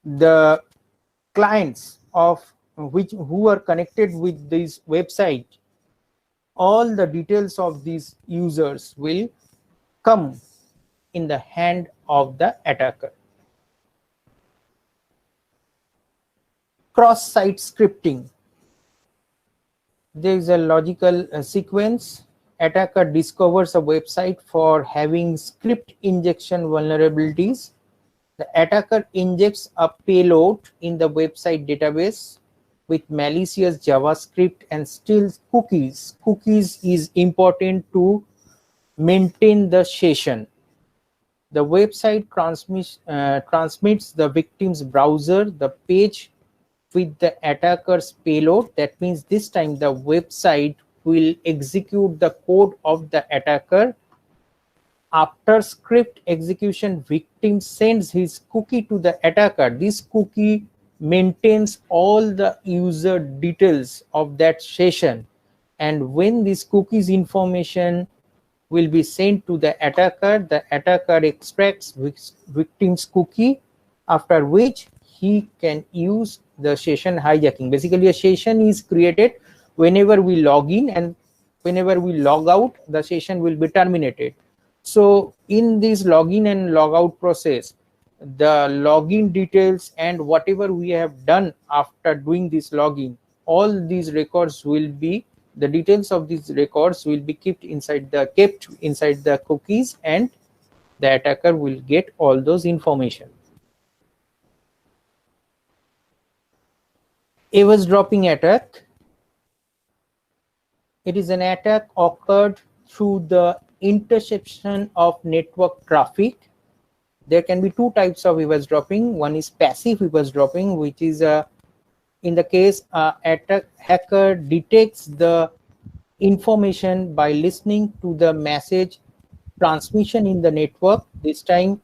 the clients of who are connected with this website, all the details of these users will come in the hand of the attacker. Cross-site scripting. There is a logical sequence. Attacker discovers a website for having script injection vulnerabilities. The attacker injects a payload in the website database with malicious JavaScript and steals cookies. Cookies is important to maintain the session. The website transmits the victim's browser the page with the attacker's payload. That means this time the website will execute the code of the attacker after script execution, victim sends his cookie to the attacker. This cookie maintains all the user details of that session, and when this cookies information will be sent to the attacker extracts victim's cookie, after which he can use the session hijacking. Basically, a session is created whenever we log in, and whenever we log out, the session will be terminated. So in this login and logout process, the login details and whatever we have done after doing this login, all these records will be, the details of these records will be kept inside the cookies, and the attacker will get all those information. Eavesdropping attack. It is an attack occurred through the interception of network traffic. There can be two types of eavesdropping. One is passive eavesdropping, which is in the case hacker detects the information by listening to the message transmission in the network. This time,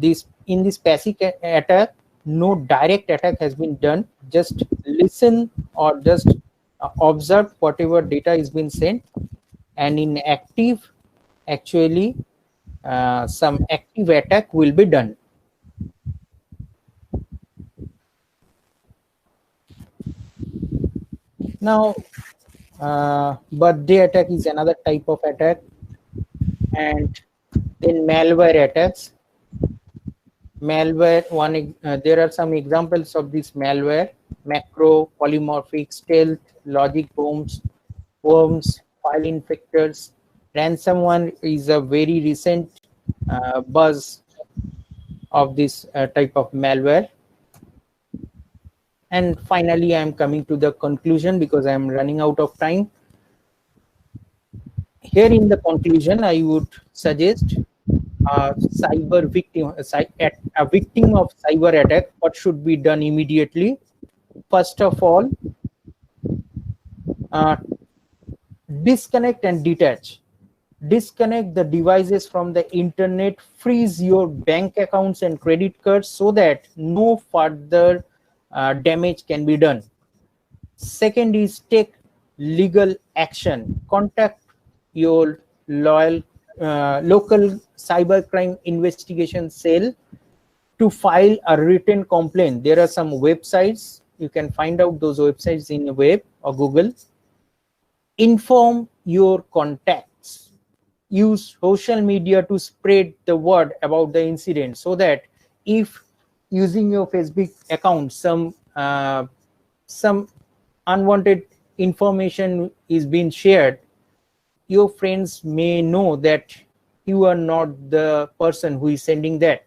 in this passive attack, no direct attack has been done. Just listen or just observe whatever data is being sent. And in active, actually some active attack will be done. Now birthday attack is another type of attack, and then malware attacks. Malware, there are some examples of this malware: macro, polymorphic, stealth, logic bombs, worms, file infectors. Ransomware is a very recent buzz of this type of malware. And finally, I am coming to the conclusion because I am running out of time. Here in the conclusion, I would suggest a victim of cyber attack, what should be done immediately. First of all, disconnect and detach. Disconnect the devices from the internet, freeze your bank accounts and credit cards so that no further damage can be done. Second is take legal action. Contact your local cybercrime investigation cell to file a written complaint. There are some websites, you can find out those websites in the web or Google. Inform your contacts. Use social media to spread the word about the incident, so that if using your Facebook account some unwanted information is being shared, your friends may know that you are not the person who is sending that.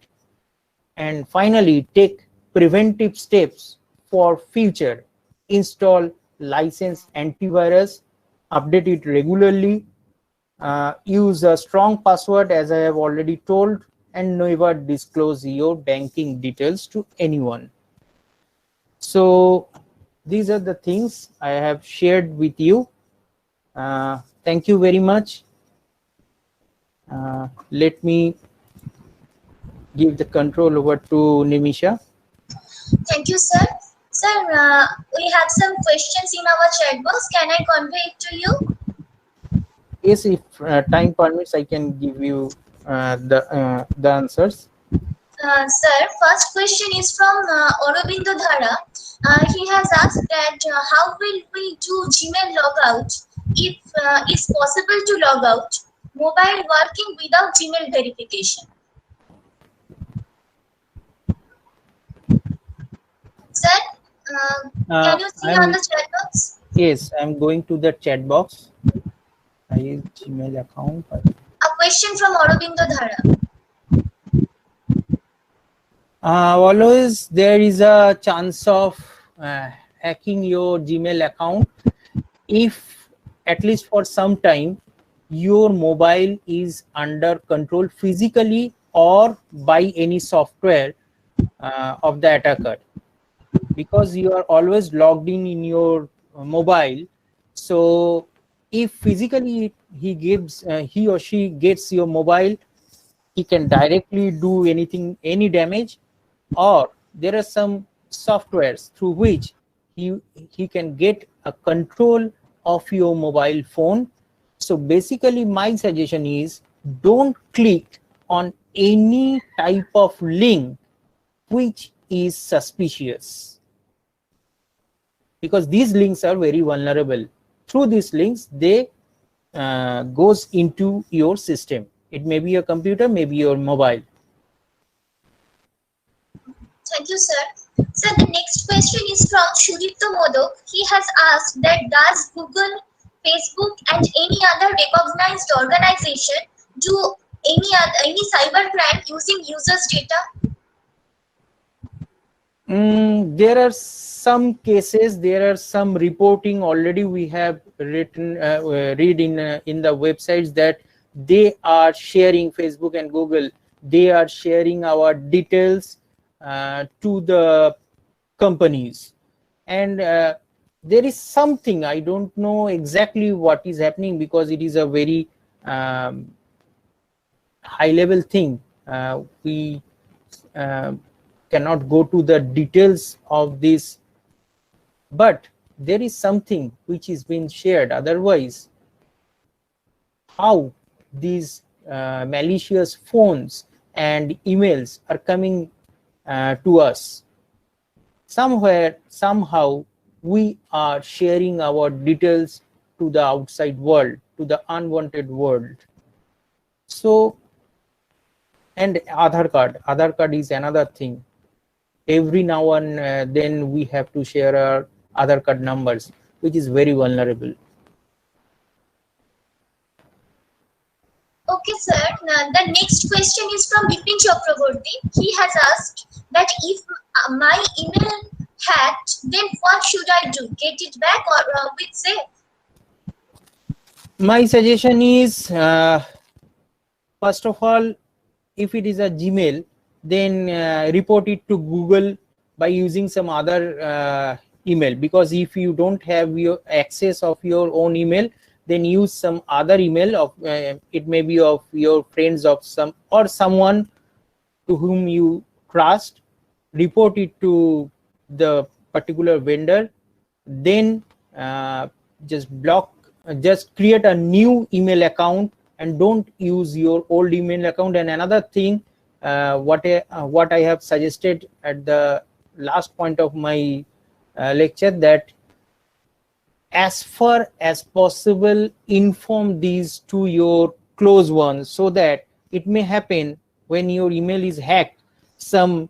And finally, take preventive steps for future. Install licensed antivirus, update it regularly, use a strong password as I have already told, and never disclose your banking details to anyone. So these are the things I have shared with you. Thank you very much. Let me give the control over to Nimisha. Thank you, sir. Sir, we have some questions in our chat box. Can I convey it to you? Yes, if time permits, I can give you the answers. Sir, first question is from Aurobindo Dhara. He has asked that how will we do Gmail logout if it's possible to log out mobile working without Gmail verification? Sir, can you see on the chat box? Yes, I'm going to the chat box. I use Gmail account. A question from Aurobindo Dhara. Always there is a chance of hacking your Gmail account if, at least for some time, your mobile is under control physically or by any software of the attacker, because you are always logged in your mobile. So if physically he or she gets your mobile, he can directly do anything, any damage, or there are some softwares through which he can get a control of your mobile phone. So basically my suggestion is, don't click on any type of link which is suspicious, because these links are very vulnerable. Through these links, they goes into your system. It may be your computer, maybe your mobile. Thank you, sir. So the next question is from Shudipto Modok. He has asked that does Google, Facebook, and any other recognized organization do any cyber crime using users' data? There are some cases, there are some reporting already we have written, read in the websites, that they are sharing, Facebook and Google, they are sharing our details to the companies. And there is something, I don't know exactly what is happening, because it is a very high level thing. We cannot go to the details of this, but there is something which is being shared. Otherwise, how these malicious phones and emails are coming to us? Somewhere, somehow, we are sharing our details to the outside world, to the unwanted world. So, and Aadhaar card is another thing. Every now and then we have to share our Aadhaar card numbers, which is very vulnerable. Okay, sir. Now, the next question is from Bipin Chakraborty. He has asked that if my email hacked, then what should I do? Get it back or with say? My suggestion is, first of all, if it is a Gmail, then report it to Google by using some other email, because if you don't have your access of your own email, then use some other email of it may be of your friends, of some or someone to whom you trust. Report it to the particular vendor, then just create a new email account and don't use your old email account. And another thing, what I have suggested at the last point of my lecture, that as far as possible inform these to your close ones, so that it may happen when your email is hacked, some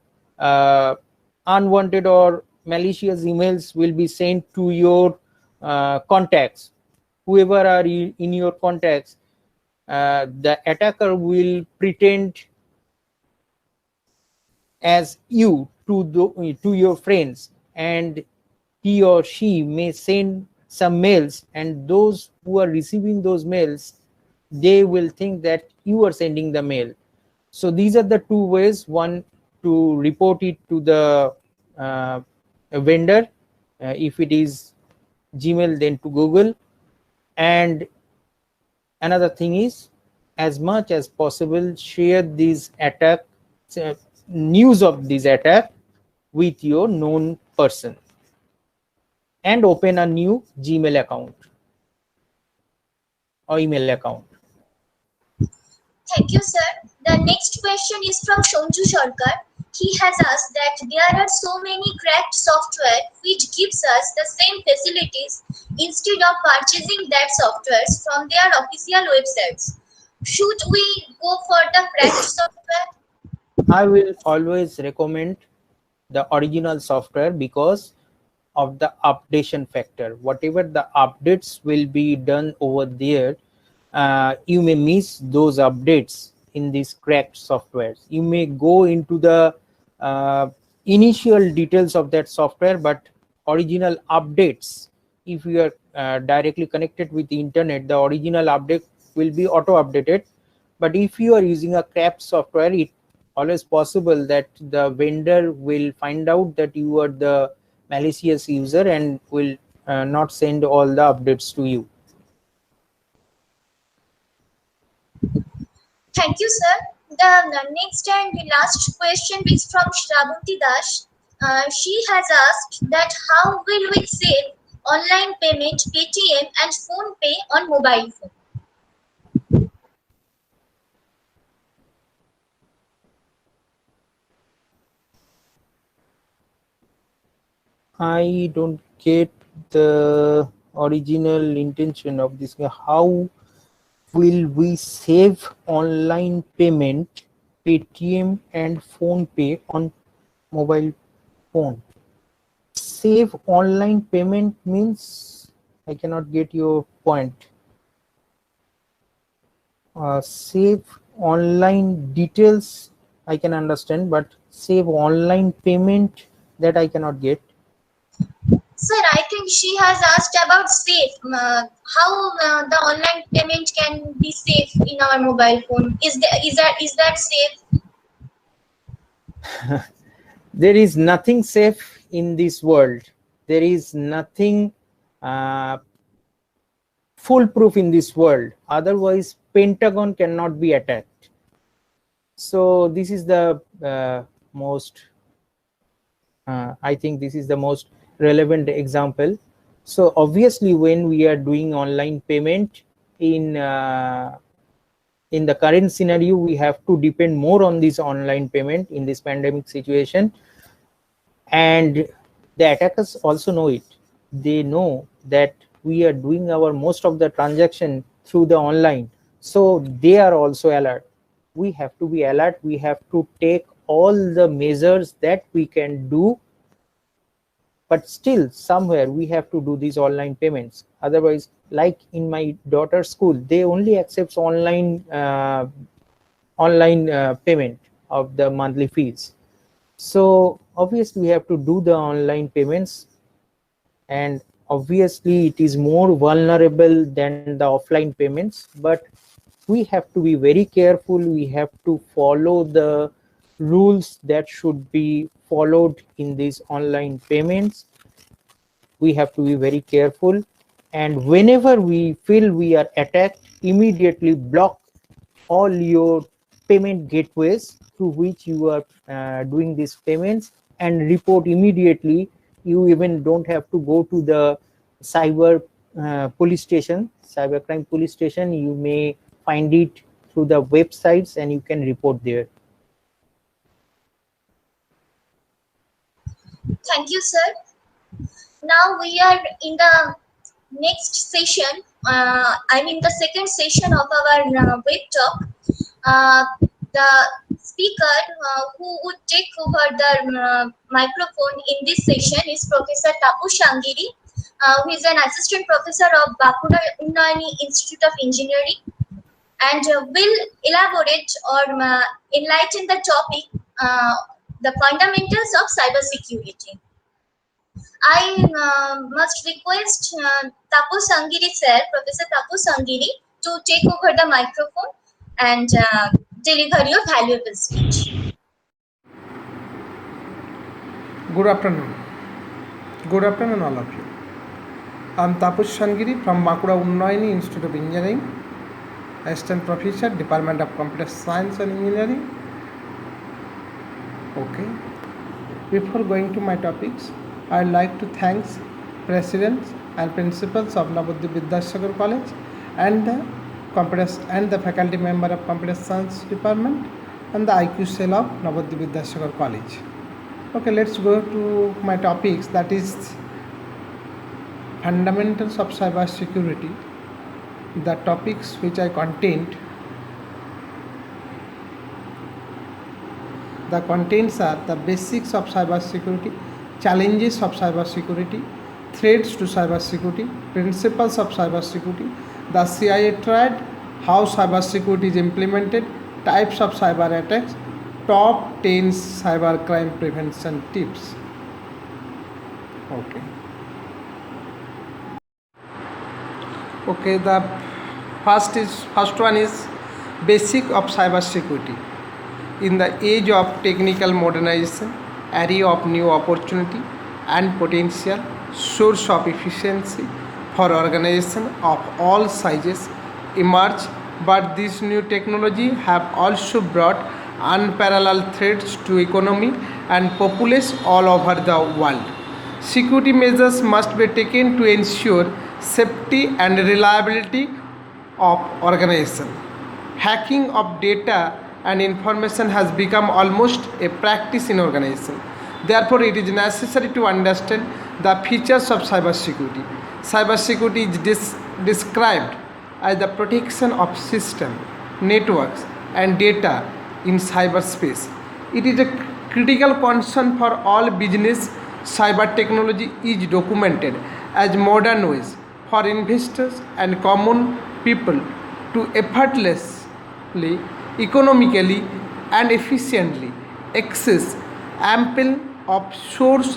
unwanted or malicious emails will be sent to your contacts, whoever are in your contacts. The attacker will pretend as you to your friends, and he or she may send some mails, and those who are receiving those mails, they will think that you are sending the mail. So these are the two ways: one, to report it to the vendor, if it is Gmail, then to Google. And another thing is, as much as possible, share these attack news of this attack with your known person, and open a new Gmail account or email account. Thank you, sir. The next question is from Shonju Sarkar. He has asked that there are so many cracked software which gives us the same facilities instead of purchasing that softwares from their official websites. Should we go for the cracked software? I will always recommend the original software because of the updation factor. Whatever the updates will be done over there, you may miss those updates in these cracked softwares. You may go into the initial details of that software, but original updates, if you are directly connected with the internet, the original update will be auto updated. But if you are using a cracked software, it always possible that the vendor will find out that you are the malicious user and will not send all the updates to you. Thank you, sir. The next and the last question is from Shravanti Das. She has asked that how will we save online payment, Paytm and phone pay on mobile phone? I don't get the original intention of this. How will we save online payment, Paytm and phone pay on mobile phone? Save online payment means I cannot get your point. Save online details I can understand, but save online payment, that I cannot get. Sir, I think she has asked about safe. How the online payment can be safe in our mobile phone? Is that safe? There is nothing safe in this world. There is nothing foolproof in this world. Otherwise, Pentagon cannot be attacked. So this is the most. I think this is the most relevant example. So obviously, when we are doing online payment in the current scenario, we have to depend more on this online payment in this pandemic situation. And the attackers also know it. They know that we are doing our most of the transaction through the online. So they are also alert. We have to be alert. We have to take all the measures that we can do, but still somewhere we have to do these online payments. Otherwise, like in my daughter's school, they only accept online payment of the monthly fees. So obviously we have to do the online payments, and obviously it is more vulnerable than the offline payments, but we have to be very careful. We have to follow the rules that should be followed in these online payments. We have to be very careful, and whenever we feel we are attacked, immediately block all your payment gateways through which you are doing these payments, and report immediately. You even don't have to go to the cyber police station, cybercrime police station. You may find it through the websites and you can report there. Thank you, sir. Now we are in the next session. The second session of our web talk. The speaker who would take over the microphone in this session is Professor Tapu Shangiri, who is an assistant professor of Bankura Unnayani Institute of Engineering, and will elaborate or enlighten the topic, the fundamentals of cybersecurity. I must request Tapu Shangiri sir, Professor Tapu Shangiri, to take over the microphone and deliver your valuable speech. Good afternoon. Good afternoon, all of you. I'm Tapu Shangiri from Bankura Unnayani Institute of Engineering, Assistant Professor, Department of Computer Science and Engineering. Okay. Before going to my topics, I'd like to thank presidents and principals of Nabadwip Vidyasagar College and the faculty member of Computer Science Department and the IQ cell of Nabadwip Vidyasagar College. Okay, let's go to my topics, that is fundamentals of cyber security. The topics which I contained, the contents are the basics of cyber security, challenges of cyber security, threats to cyber security, principles of cyber security, the CIA triad, how cyber security is implemented, types of cyber attacks, top 10 cyber crime prevention tips. Okay, the first one is basic of cyber security. In the age of technical modernization, array of new opportunity and potential source of efficiency for organization of all sizes emerge But this new technology have also brought unparalleled threats to economy and populace all over the world. Security measures must be taken to ensure safety and reliability of organization. Hacking of data and information has become almost a practice in organization. Therefore, it is necessary to understand the features of cybersecurity. Cybersecurity is described as the protection of system, networks, and data in cyberspace. It is a critical concern for all business. Cyber technology is documented as modern ways for investors and common people to effortlessly, economically, and efficiently access ample of source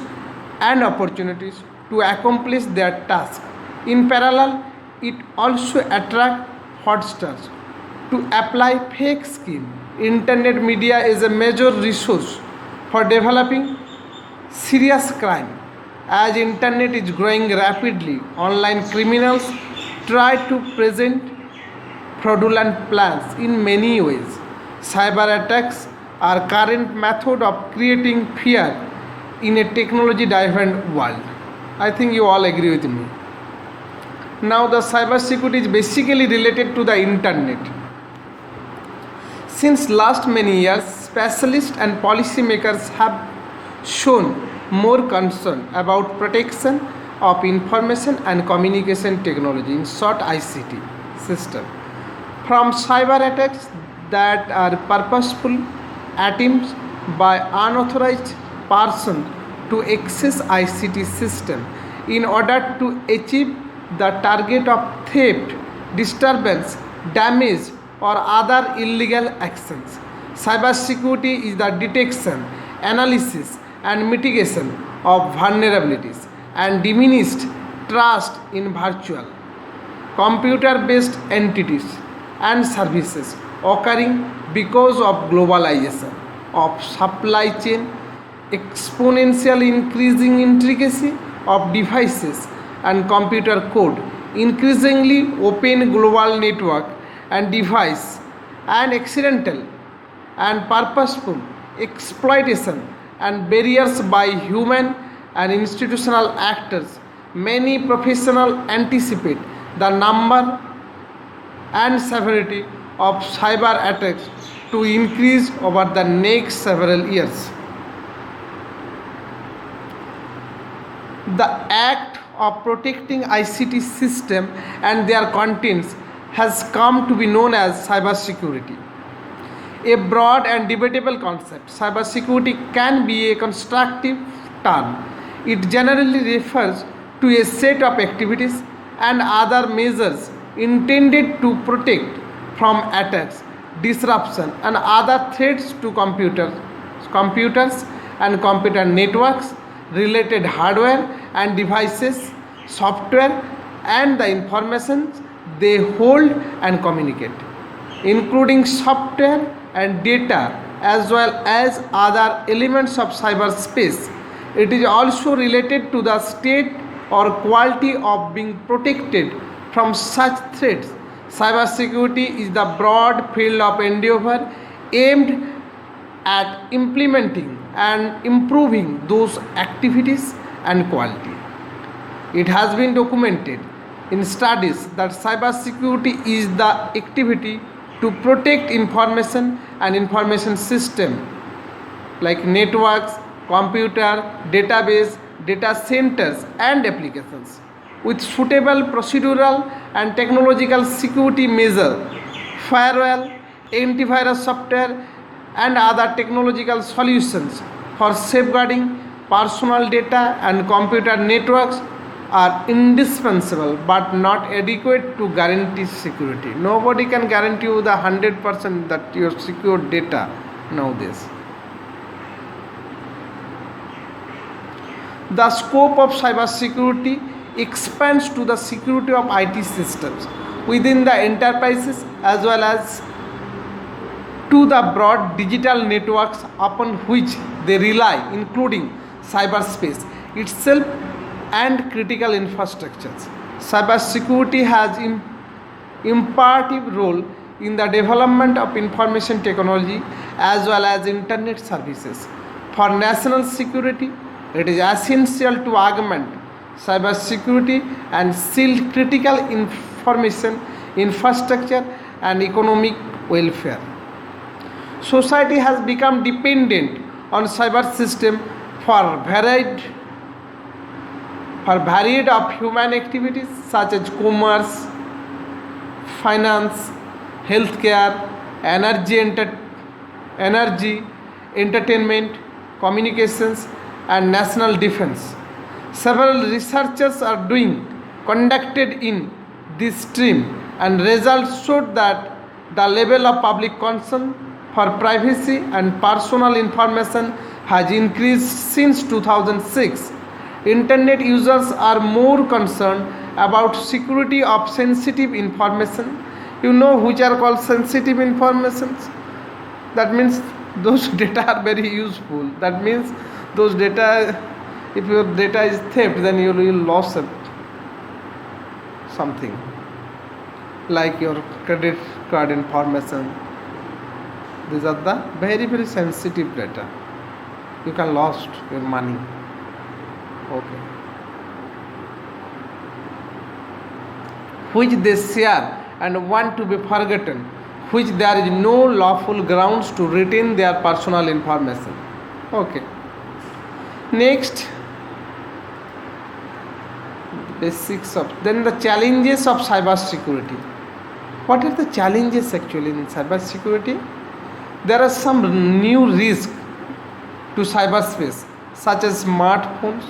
and opportunities to accomplish their task. In parallel, it also attracts fraudsters to apply fake scheme. Internet media is a major resource for developing serious crime. As internet is growing rapidly, online criminals try to present fraudulent plans in many ways. Cyber attacks are current method of creating fear in a technology-driven world. I think you all agree with me. Now the cybersecurity is basically related to the internet. Since last many years, specialists and policymakers have shown more concern about protection of information and communication technology, in short ICT system, from cyber attacks that are purposeful attempts by unauthorized persons to access ICT system in order to achieve the target of theft, disturbance, damage, or other illegal actions. Cybersecurity is the detection, analysis, and mitigation of vulnerabilities and diminished trust in virtual, computer-based entities and services occurring because of globalization of supply chain, exponential increasing intricacy of devices and computer code, increasingly open global network and device, and accidental and purposeful exploitation and barriers by human and institutional actors. Many professionals anticipate the number and severity of cyber attacks to increase over the next several years. The act of protecting ICT system and their contents has come to be known as cybersecurity. A broad and debatable concept, cybersecurity can be a constructive term. It generally refers to a set of activities and other measures intended to protect from attacks, disruption, and other threats to computers and computer networks, related hardware and devices, software, and the information they hold and communicate, including software and data as well as other elements of cyberspace. It is also related to the state or quality of being protected from such threats. Cybersecurity is the broad field of endeavor aimed at implementing and improving those activities and quality. It has been documented in studies that cybersecurity is the activity to protect information and information system like networks, computer, database, data centers, and applications with suitable procedural and technological security measures, firewall, antivirus software, and other technological solutions for safeguarding personal data and computer networks are indispensable but not adequate to guarantee security. Nobody can guarantee you the 100% that your secure data nowadays. The scope of cybersecurity expands to the security of IT systems within the enterprises as well as to the broad digital networks upon which they rely, including cyberspace itself and critical infrastructures. Cybersecurity has imperative role in the development of information technology as well as internet services. For national security, it is essential to augment cyber security and shield critical information infrastructure and economic welfare. Society has become dependent on cyber system for varied of human activities such as commerce, finance, healthcare, energy, entertainment, communications, and national defense. Several researchers are conducted in this stream, and results showed that the level of public concern for privacy and personal information has increased since 2006. Internet users are more concerned about security of sensitive information. You know which are called sensitive informations? That means those data are very useful. That means those data, if your data is theft, then you will lose something like your credit card information. These are the very sensitive data. You can lose your money. Okay. Which they share and want to be forgotten, which there is no lawful grounds to retain their personal information. Okay. Next, basics of, then the challenges of cyber security. What are the challenges actually in cyber security? There are some new risks to cyberspace such as smartphones.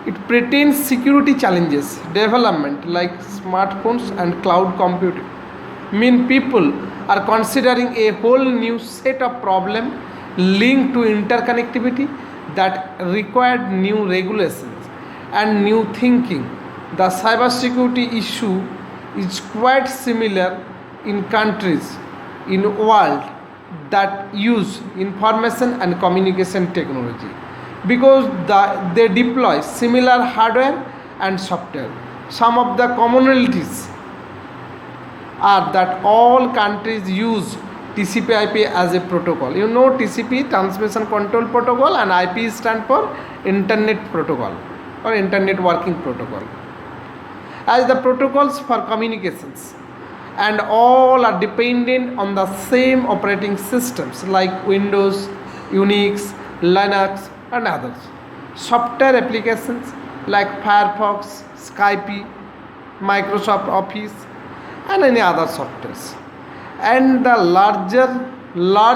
It pretends security challenges development like smartphones and cloud computing mean people are considering a whole new set of problems linked to interconnectivity that required new regulations and new thinking. The cybersecurity issue is quite similar in countries in the world that use information and communication technology because they deploy similar hardware and software. Some of the commonalities are that all countries use TCP/IP as a protocol. You know TCP, Transmission Control Protocol, and IP stand for Internet Protocol or Internet Working Protocol as the protocols for communications, and all are dependent on the same operating systems like Windows, Unix, Linux, and others. Software applications like Firefox, Skype, Microsoft Office, and any other softwares. And the large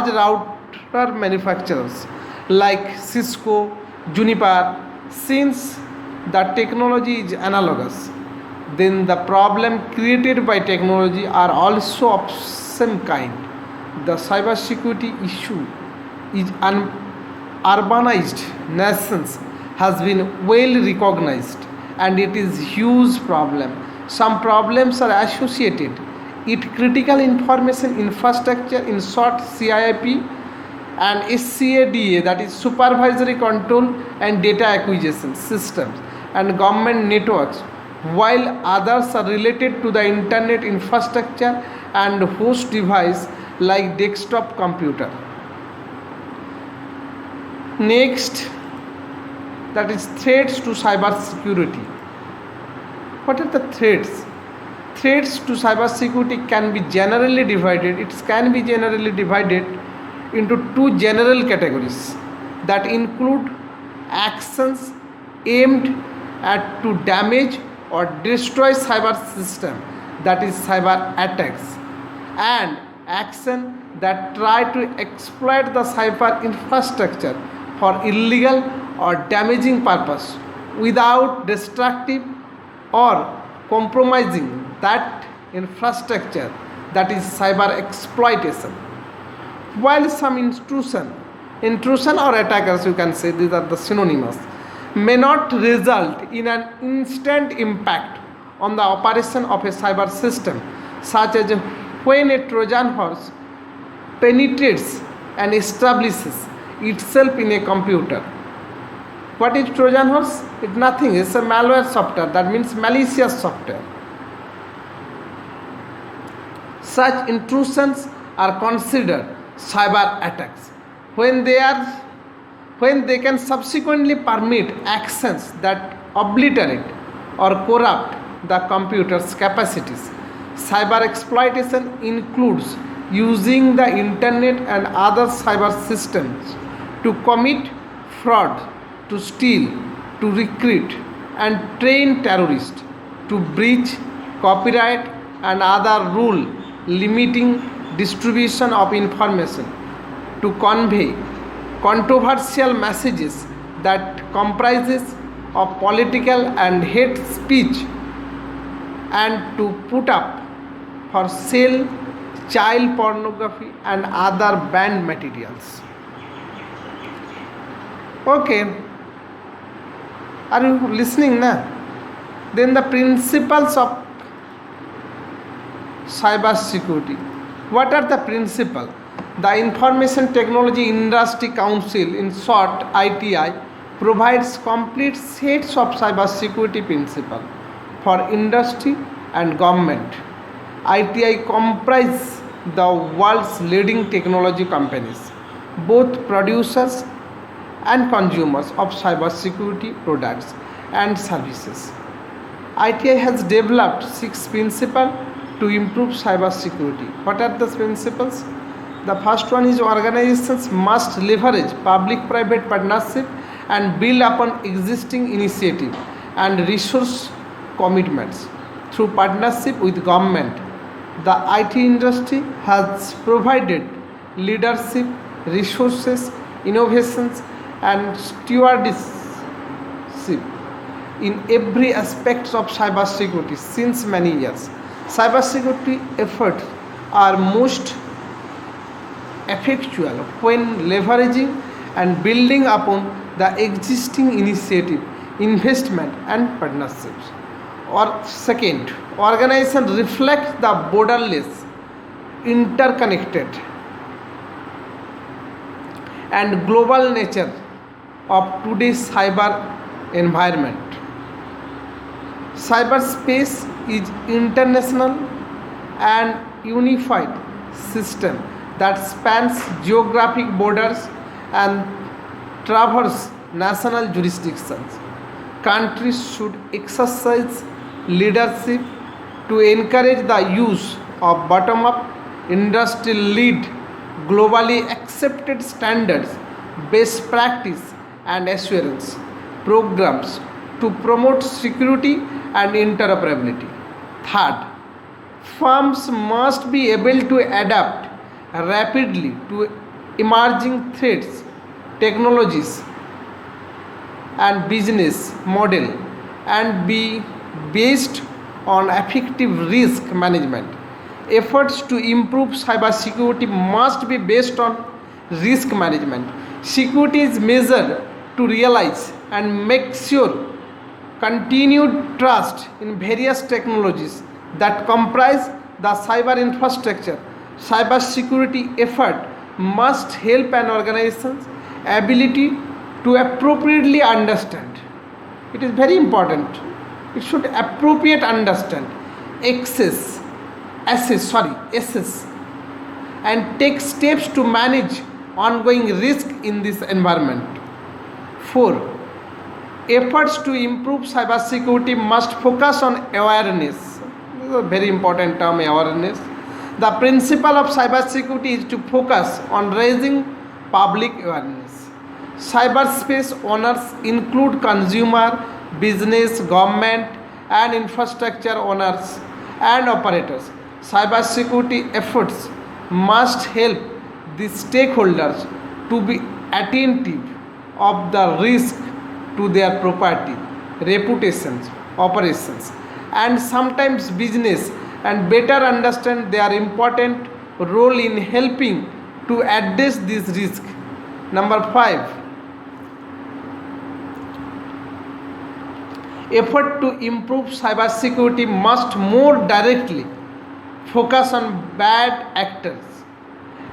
router manufacturers like Cisco, Juniper, since the technology is analogous, then the problem created by technology are also of same kind. The cybersecurity issue is urbanized nations has been well recognized, and it is huge problem. Some problems are associated with critical information infrastructure, in short CIP, and SCADA, that is supervisory control and data acquisition systems, and government networks, while others are related to the internet infrastructure and host device like desktop computer. Next, that is threats to cyber security. What are the threats? Threats to cyber security can be generally divided. It can be generally divided into two general categories that include actions aimed at to damage or destroy cyber system, that is cyber attacks, and action that try to exploit the cyber infrastructure for illegal or damaging purpose without destructive or compromising that infrastructure, that is cyber exploitation. While some intrusion or attackers, you can say these are the synonymous, may not result in an instant impact on the operation of a cyber system, such as when a Trojan horse penetrates and establishes itself in a computer. What is Trojan horse? It's nothing. It's a malware software. That means malicious software. Such intrusions are considered cyber attacks when they can subsequently permit actions that obliterate or corrupt the computer's capacities. Cyber exploitation includes using the internet and other cyber systems to commit fraud, to steal, to recruit and train terrorists, to breach copyright and other rule limiting distribution of information, to convey controversial messages that comprises of political and hate speech, and to put up for sale child pornography and other banned materials. Okay, are you listening now? Then the principles of cyber security. What are the principles? The Information Technology Industry Council, in short ITI, provides complete sets of cyber security principles for industry and government. ITI comprises the world's leading technology companies, both producers and consumers of cyber security products and services. ITI has developed 6 principles to improve cyber security. What are the principles? The first one is organizations must leverage public-private partnership and build upon existing initiative and resource commitments. Through partnership with government, the IT industry has provided leadership, resources, innovations and stewardship in every aspect of cyber security since many years. Cyber security efforts are most effectual when leveraging and building upon the existing initiative, investment and partnerships. Or second, organization reflects the borderless, interconnected and global nature of today's cyber environment. Cyberspace is international and unified system that spans geographic borders and traverses national jurisdictions. Countries should exercise leadership to encourage the use of bottom-up, industry-led, globally accepted standards, best practice and assurance programs to promote security and interoperability. Third, firms must be able to adapt rapidly to emerging threats, technologies and business model and be based on effective risk management. Efforts to improve cybersecurity must be based on risk management. Security is measured to realize and make sure continued trust in various technologies that comprise the cyber infrastructure. Cybersecurity effort must help an organization's ability to appropriately understand. It is very important. It should appropriate understand, assess and take steps to manage ongoing risk in this environment. 4. Efforts to improve cybersecurity must focus on awareness. This is a very important term, awareness. The principle of cybersecurity is to focus on raising public awareness. Cyberspace owners include consumer, business, government and infrastructure owners and operators. Cybersecurity efforts must help the stakeholders to be attentive of the risk to their property, reputations, operations and sometimes business and better understand their important role in helping to address this risk. Number 5. Effort to improve cybersecurity must more directly focus on bad actors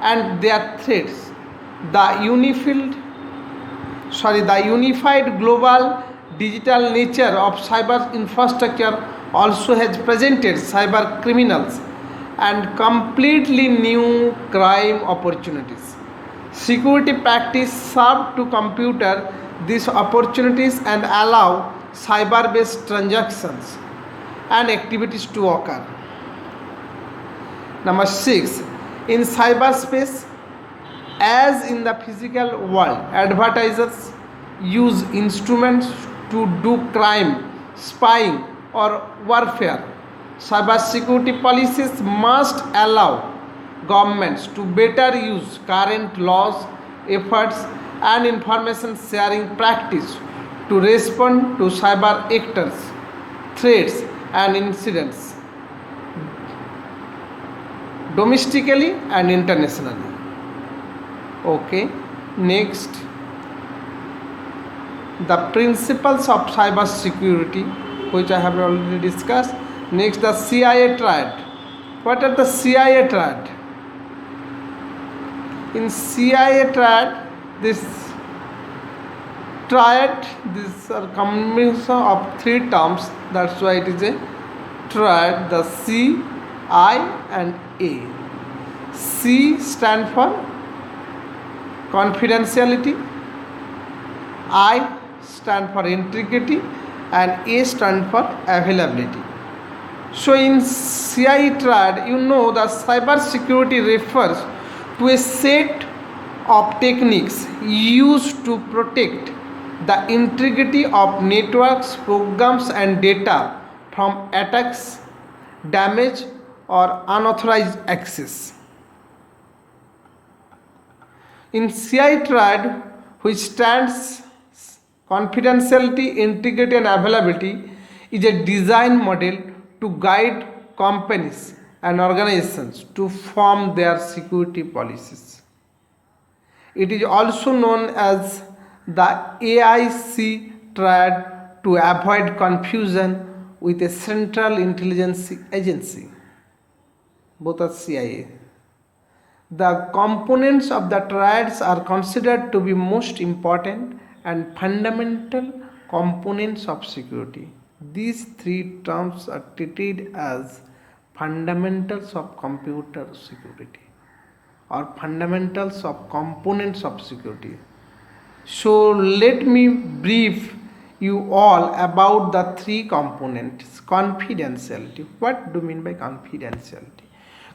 and their threats. The unified global digital nature of cyber infrastructure also has presented cyber criminals and completely new crime opportunities. Security practice serve to computer these opportunities and allow cyber-based transactions and activities to occur. Number 6. In cyberspace, as in the physical world, advertisers use instruments to do crime, spying, or warfare. Cybersecurity policies must allow governments to better use current laws, efforts, and information sharing practice to respond to cyber actors, threats, and incidents domestically and internationally. Okay, next, the principles of cyber security, which I have already discussed. Next, the CIA triad. What are the CIA triad? In CIA triad, this triad, these are combination of three terms. That's why it is a triad. The C, I, and A. C stand for confidentiality, I stand for integrity, and A stand for availability. So in CI triad, you know, the cyber security refers to a set of techniques used to protect the integrity of networks, programs, and data from attacks, damage, or unauthorized access. In CI triad, which stands confidentiality, integrity, and availability, is a design model to guide companies and organizations to form their security policies. It is also known as the AIC triad to avoid confusion with a central intelligence agency. Both are CIA. The components of the triads are considered to be most important and fundamental components of security. These three terms are treated as fundamentals of computer security or fundamentals of components of security. So let me brief you all about the three components. Confidentiality. What do you mean by confidentiality?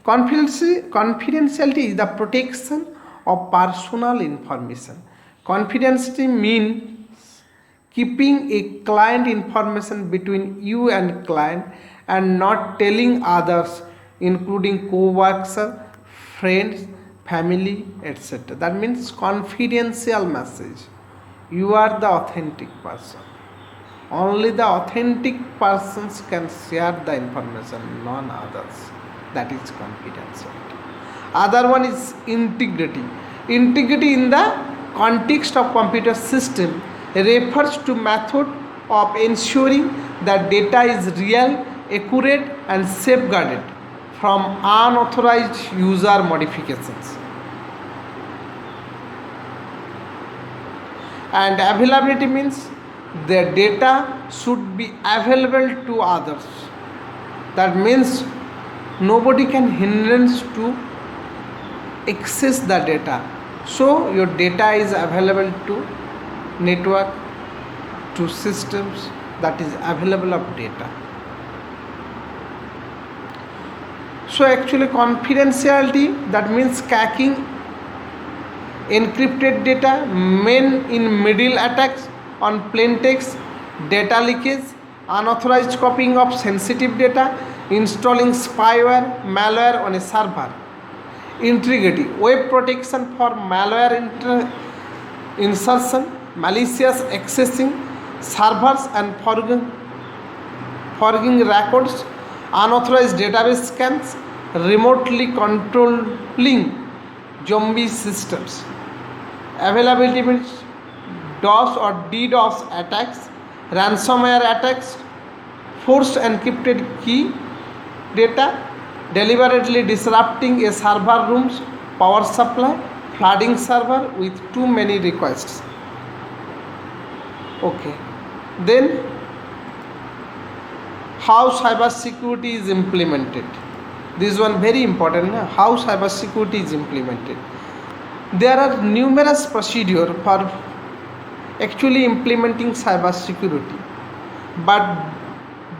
Confidentiality is the protection of personal information. Confidentiality means keeping a client information between you and client and not telling others, including co-workers, friends, family, etc. That means confidential message. You are the authentic person. Only the authentic persons can share the information, none others. That is confidentiality. Other one is integrity. Integrity in the context of computer system refers to method of ensuring that data is real, accurate, and safeguarded from unauthorized user modifications. And availability means the data should be available to others. That means nobody can hindrance to access the data. So your data is available to network, to systems that is available of data. So actually confidentiality, that means cracking encrypted data, main in middle attacks on plain text, data leakage, unauthorized copying of sensitive data, installing spyware, malware on a server. Integrity, web protection for malware insertion, malicious accessing servers and forging records, unauthorized database scans, remotely controlling zombie systems. Availability means DOS or DDoS attacks, ransomware attacks, forced encrypted key data, deliberately disrupting a server room's power supply, flooding server with too many requests. Okay, then how cyber security is implemented. This one very important, how cybersecurity is implemented. There are numerous procedures for actually implementing cybersecurity, but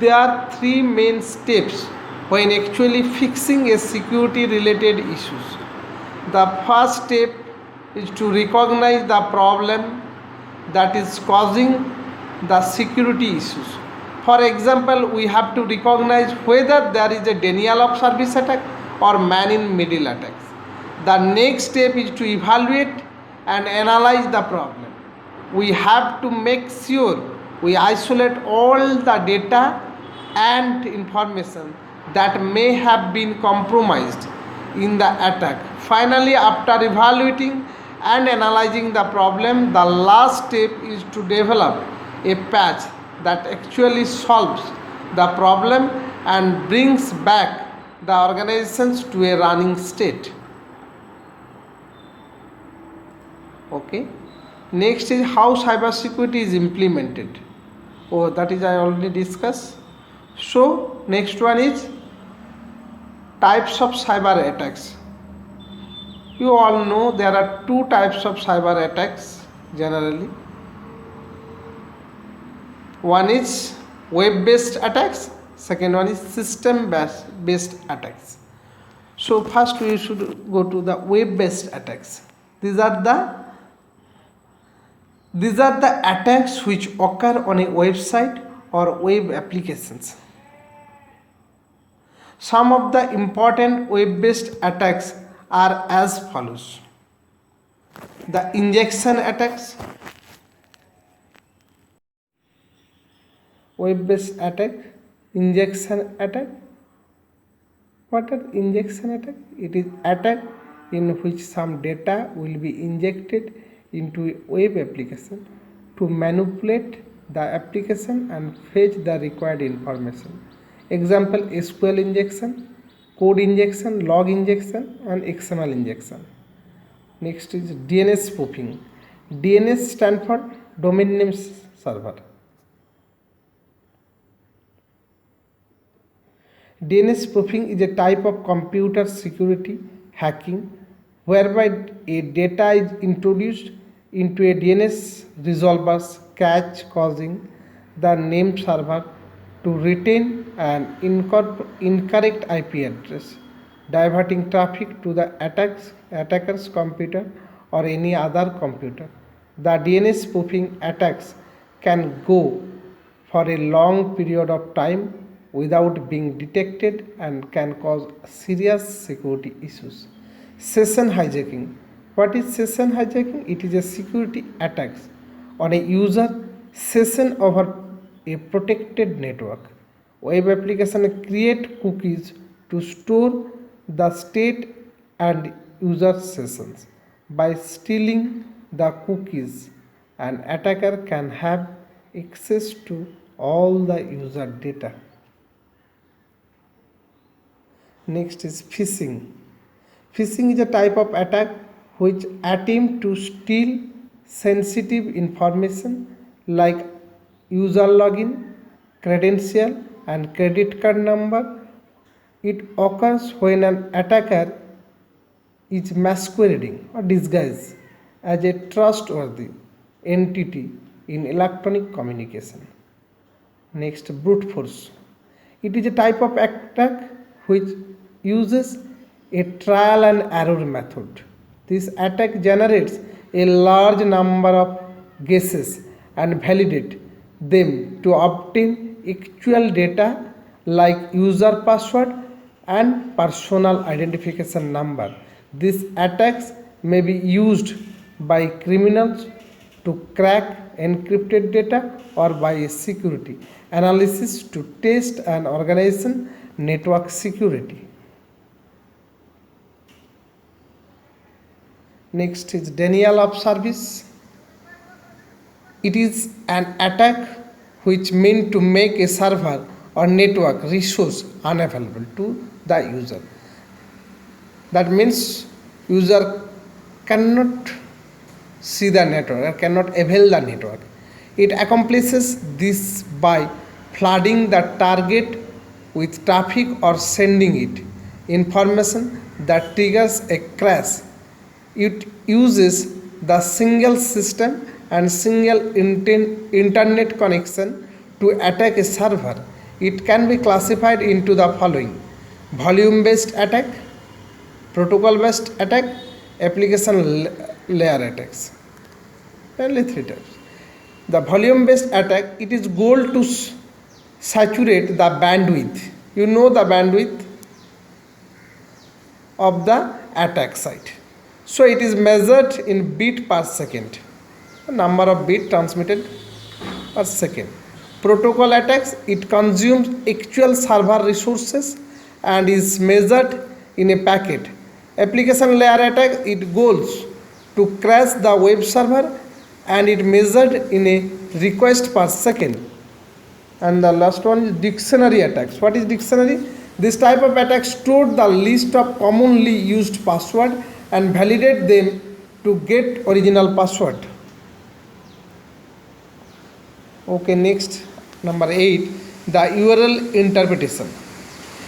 there are three main steps when actually fixing a security related issues. The first step is to recognize the problem that is causing the security issues. For example, we have to recognize whether there is a denial of service attack or man in middle attacks. The next step is to evaluate and analyze the problem. We have to make sure we isolate all the data and information that may have been compromised in the attack. Finally, after evaluating and analyzing the problem, the last step is to develop a patch that actually solves the problem and brings back the organizations to a running state. Okay. Next is how cybersecurity is implemented. Oh, that is I already discussed. So next one is types of cyber attacks. You all know there are two types of cyber attacks generally. One is web-based attacks, second one is system-based attacks. So first we should go to the web-based attacks. These are the attacks which occur on a website or web applications. Some of the important web-based attacks are as follows. The injection attacks. Web-based attack, injection attack. What are injection attack? It is attack in which some data will be injected into a web application to manipulate the application and fetch the required information. Example: SQL injection, code injection, log injection, and XML injection. Next is DNS spoofing. DNS stands for domain name server. DNS spoofing is a type of computer security hacking whereby a data is introduced into a DNS resolver's cache, causing the name server to retain an incorrect IP address, diverting traffic to the attacker's computer or any other computer. The DNS spoofing attacks can go for a long period of time without being detected and can cause serious security issues. Session hijacking. What is session hijacking? It is a security attack on a user session over a protected network. Web application create cookies to store the state and user sessions. By stealing the cookies, an attacker can have access to all the user data. Next is phishing. Phishing is a type of attack which attempt to steal sensitive information like user login, credential, and credit card number. It occurs when an attacker is masquerading or disguised as a trustworthy entity in electronic communication. Next, brute force. It is a type of attack which uses a trial and error method. This attack generates a large number of guesses and validates them to obtain actual data like user password and personal identification number. These attacks may be used by criminals to crack encrypted data or by a security analysis to test an organization network security. Next is denial of service. It is an attack which meant to make a server or network resource unavailable to the user. That means user cannot see the network or cannot avail the network. It accomplishes this by flooding the target with traffic or sending it information that triggers a crash. It uses the single system and single internet connection to attack a server. It can be classified into the following: volume-based attack, protocol-based attack, application layer attacks. Only three types. The volume-based attack, it is goal to saturate the bandwidth. You know the bandwidth of the attack site. So it is measured in bit per second, the number of bit transmitted per second. Protocol attacks, it consumes actual server resources and is measured in a packet. Application layer attack, it goes to crash the web server and it measured in a request per second. And the last one is dictionary attacks. What is dictionary? This type of attack stored the list of commonly used password and validate them to get original password. Okay, next, number 8, the URL interpretation.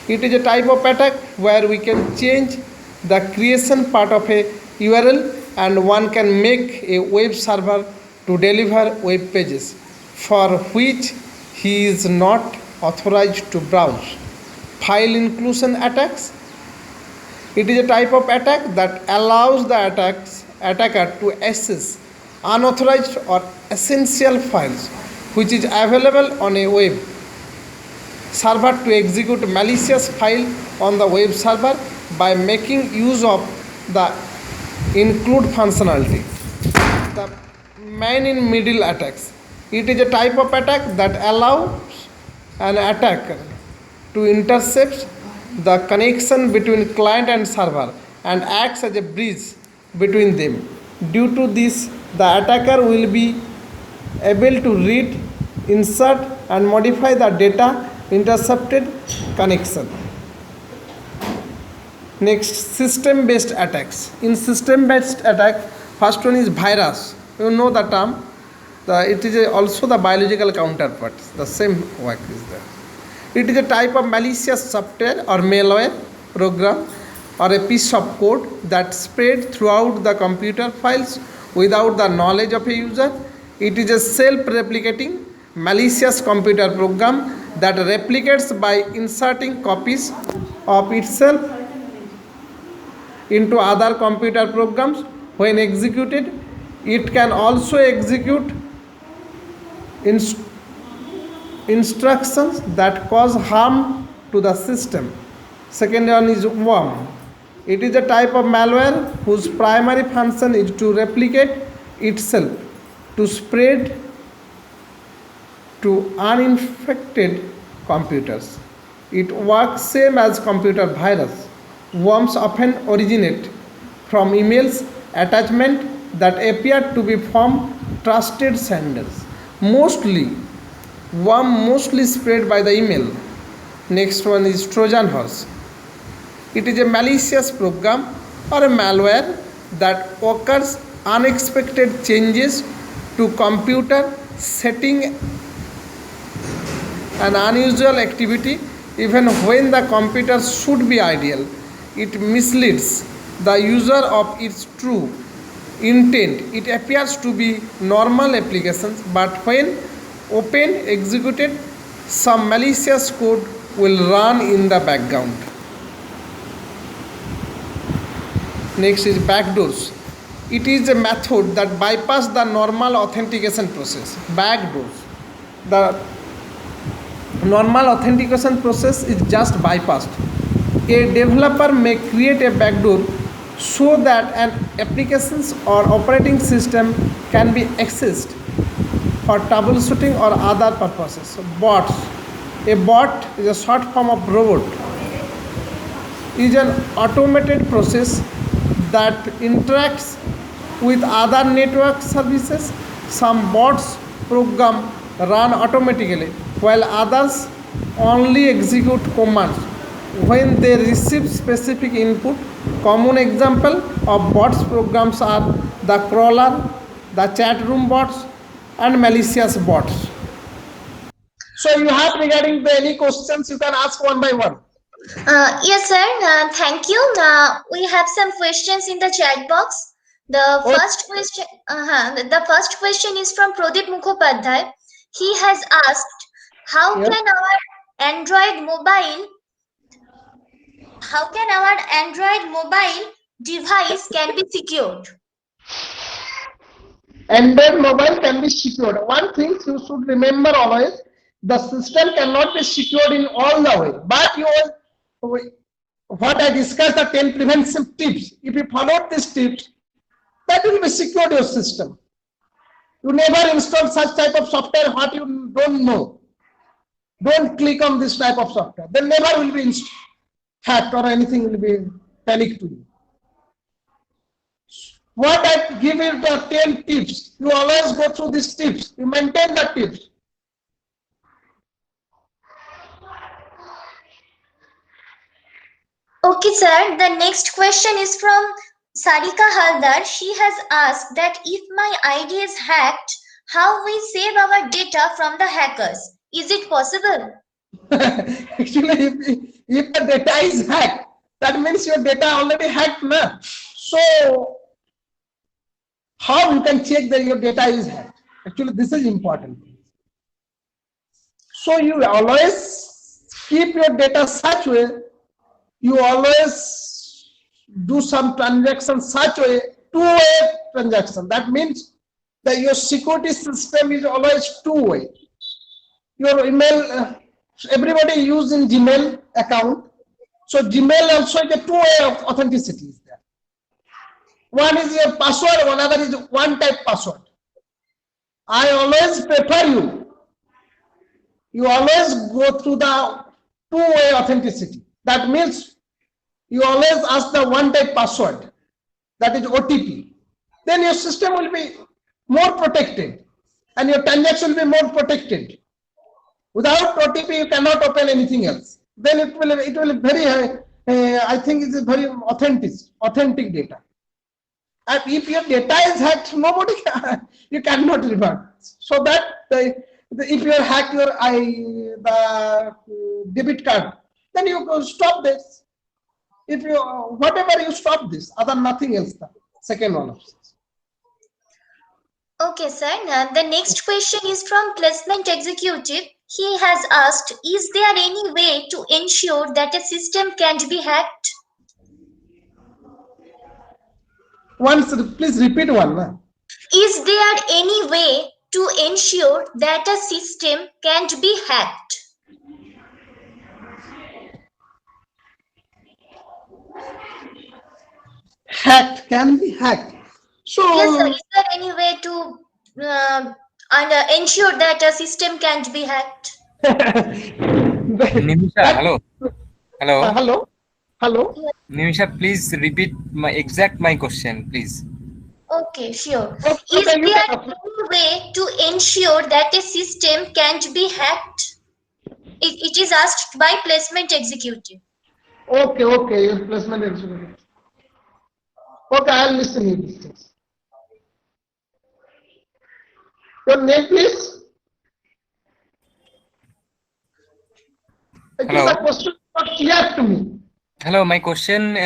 It is a type of attack where we can change the creation part of a URL and one can make a web server to deliver web pages for which he is not authorized to browse. File inclusion attacks. It is a type of attack that allows the attacker to access unauthorized or essential files which is available on a web server to execute malicious file on the web server by making use of the include functionality. The man-in-middle attacks. It is a type of attack that allows an attacker to intercept the connection between client and server and acts as a bridge between them. Due to this, the attacker will be able to read, insert and modify the data intercepted connection. Next, system-based attacks. In system-based attack, first one is virus. You know the term. It is also the biological counterpart. The same work is there. It is a type of malicious software or malware program or a piece of code that spread throughout the computer files without the knowledge of a user. It is a self-replicating malicious computer program that replicates by inserting copies of itself into other computer programs. When executed, it can also execute instructions that cause harm to the system. Second one is worm. It is a type of malware whose primary function is to replicate itself, to spread to uninfected computers. It works same as computer virus. Worms often originate from emails attachment that appear to be from trusted senders. Worm mostly spread by the email. Next one is Trojan horse. It is a malicious program or a malware that occurs unexpected changes to computer setting an unusual activity even when the computer should be ideal. It misleads the user of its true intent. It appears to be normal applications, but when open executed, some malicious code will run in the background. Next is backdoors. It is a method that bypasses the normal authentication process. Backdoors. The normal authentication process is just bypassed. A developer may create a backdoor so that an applications or operating system can be accessed for troubleshooting or other purposes. So bots. A bot is a short form of robot. Is an automated process that interacts with other network services. Some bots program run automatically while others only execute commands when they receive specific input. Common example of bots programs are the crawler, the chat room bots and malicious bots. So you have regarding the any questions, you can ask one by one. Yes, sir. Thank you. We have some questions in the chat box. The first question is from Pradip Mukhopadhyay. He has asked, how Yes. can our Android mobile device can be secured? Android mobile can be secured. One thing you should remember always, the system cannot be secured in all the way. But what I discussed, the 10 preventive tips, if you follow these tips, that will be secured your system. You never install such type of software what you don't know. Don't click on this type of software. Then never will be hacked or anything will be panic to you. What I give you the 10 tips. You always go through these tips. You maintain the tips. Okay, sir. The next question is from Sarika Haldar. She has asked that if my ID is hacked, how we save our data from the hackers? Is it possible? Actually, if the data is hacked, that means your data already hacked, na? So, how you can check that your data is hacked? Actually, this is important. So, you always keep your data such way, you always do some transaction such way, two-way transaction. That means that your security system is always two-way. Your email, everybody using Gmail account. So Gmail also is a two-way of authenticity is there. One is your password, another is one-type password. I always prefer you always go through the two-way authenticity. That means you always ask the one-type password, that is OTP. Then your system will be more protected and your transaction will be more protected. Without OTP, you cannot open anything else. Then it will very I think it's a very authentic data. And if your data is hacked, you cannot revert. So that if you hack the debit card, then you go stop this. If you whatever you stop this, other nothing else. The second one. Okay, sir. The next question is from Placement Executive. He has asked, is there any way to ensure that a system can't be hacked? Once, please repeat one. Is there any way to ensure that a system can't be hacked? Can be hacked. So yes, sir. Is there any way to ensure that a system can't be hacked? Nimisha, hello. Hello. Nimisha, please repeat my question, please. Okay, sure. Is there any way to ensure that a system can't be hacked? It is asked by Placement Executive. Okay, Placement Executive. Okay, I'll listen to these things. Your name, please. Hello. The question is not clear to me. Hello, my question,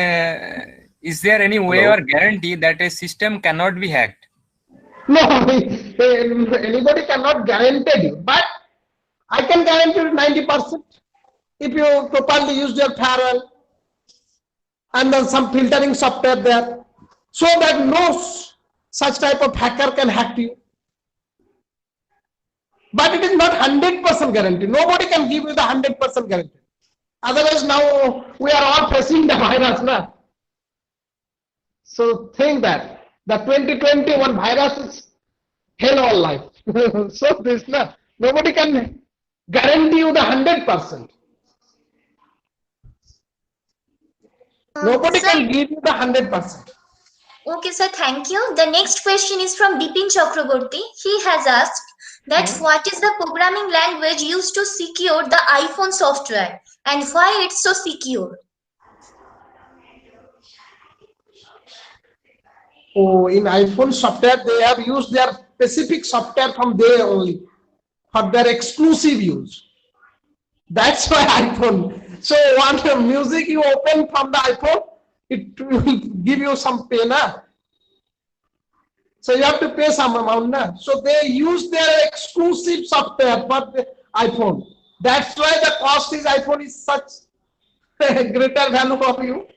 is there any way or guarantee that a system cannot be hacked? No, anybody cannot guarantee you, but I can guarantee you 90% if you properly use your firewall and then some filtering software there, so that no such type of hacker can hack you. But it is not 100% guarantee. Nobody can give you the 100% guarantee. Otherwise, now we are all facing the virus now. So think that the 2021 virus is hell all life. So this nobody can guarantee you the 100%. Nobody can give you the 100%. Okay, sir, thank you. The next question is from Bipin Chakraborty. He has asked that what is the programming language used to secure the iPhone software and why it's so secure? Oh, in iPhone software, they have used their specific software from there only for their exclusive use. That's why iPhone So one music you open from the iPhone, it will give you some pay, na? So you have to pay some amount, na? So they use their exclusive software for the iPhone. That's why the cost is iPhone is such greater value of you.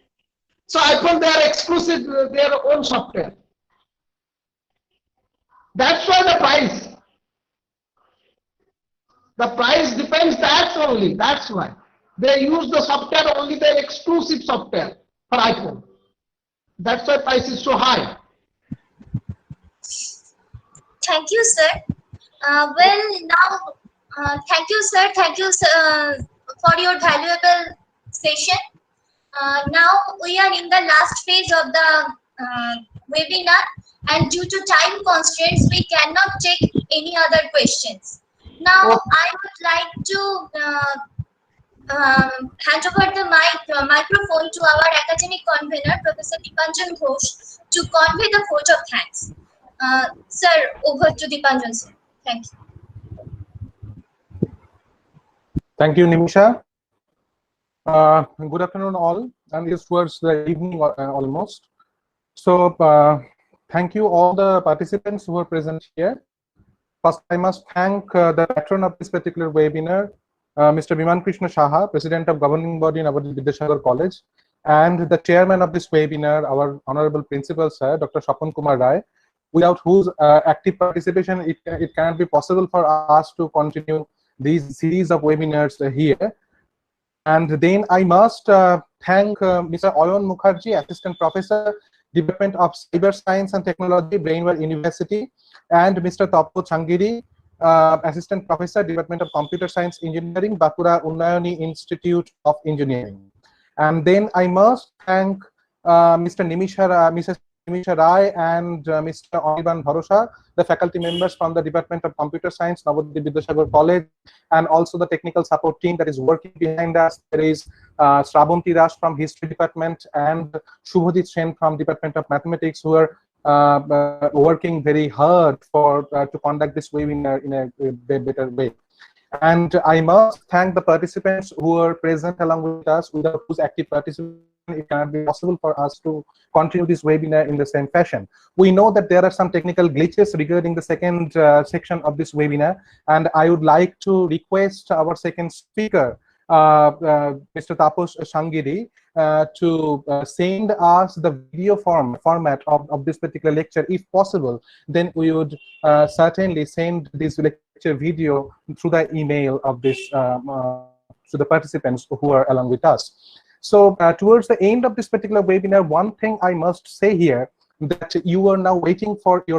So iPhone, they are exclusive their own software. That's why the price. The price depends that only. That's why they use the software only, the exclusive software for iPhone. That's why price is so high. Thank you, sir. Thank you, sir. Thank you, sir, for your valuable session. Now we are in the last phase of the webinar, and due to time constraints, we cannot take any other questions. Now, I would like to hand over the microphone to our academic convener, Professor Dipanjan Ghosh, to convey the vote of thanks. Sir, over to Dipanjan, sir. Thank you. Thank you, Nimisha. Good afternoon, all, and it's towards the evening almost. So, thank you all the participants who are present here. First, I must thank the patron of this particular webinar, Mr. Biman Krishna Saha, President of Governing Body Nabadwip Vidyasagar College, and the chairman of this webinar, our Honorable Principal Sir, Dr. Swapan Kumar Rai, without whose active participation, it cannot be possible for us to continue these series of webinars here. And then I must thank Mr. Oyon Mukherjee, Assistant Professor, Department of Cyber Science and Technology, Brainware University, and Mr. Tapo Changiri, Assistant Professor, Department of Computer Science Engineering, Bakura Unnayoni Institute of Engineering. And then I must thank Mrs. Nimisha Rai and Mr. Anirban Bharosha, the faculty members from the Department of Computer Science, Nabadwip Vidyasagar College, and also the technical support team that is working behind us. There is Sravanti Das from History Department and Shubhodit Sen from Department of Mathematics, who are working very hard to conduct this webinar in a better way. And I must thank the participants who are present along with us, without whose active participation it cannot be possible for us to continue this webinar in the same fashion. We know that there are some technical glitches regarding the second section of this webinar, and I would like to request our second speaker, Mr. Taposh Shangiri, to send us the video format of this particular lecture. If possible, then we would certainly send this lecture video through the email of this to the participants who are along with us. So towards the end of this particular webinar, one thing I must say here, that you are now waiting for your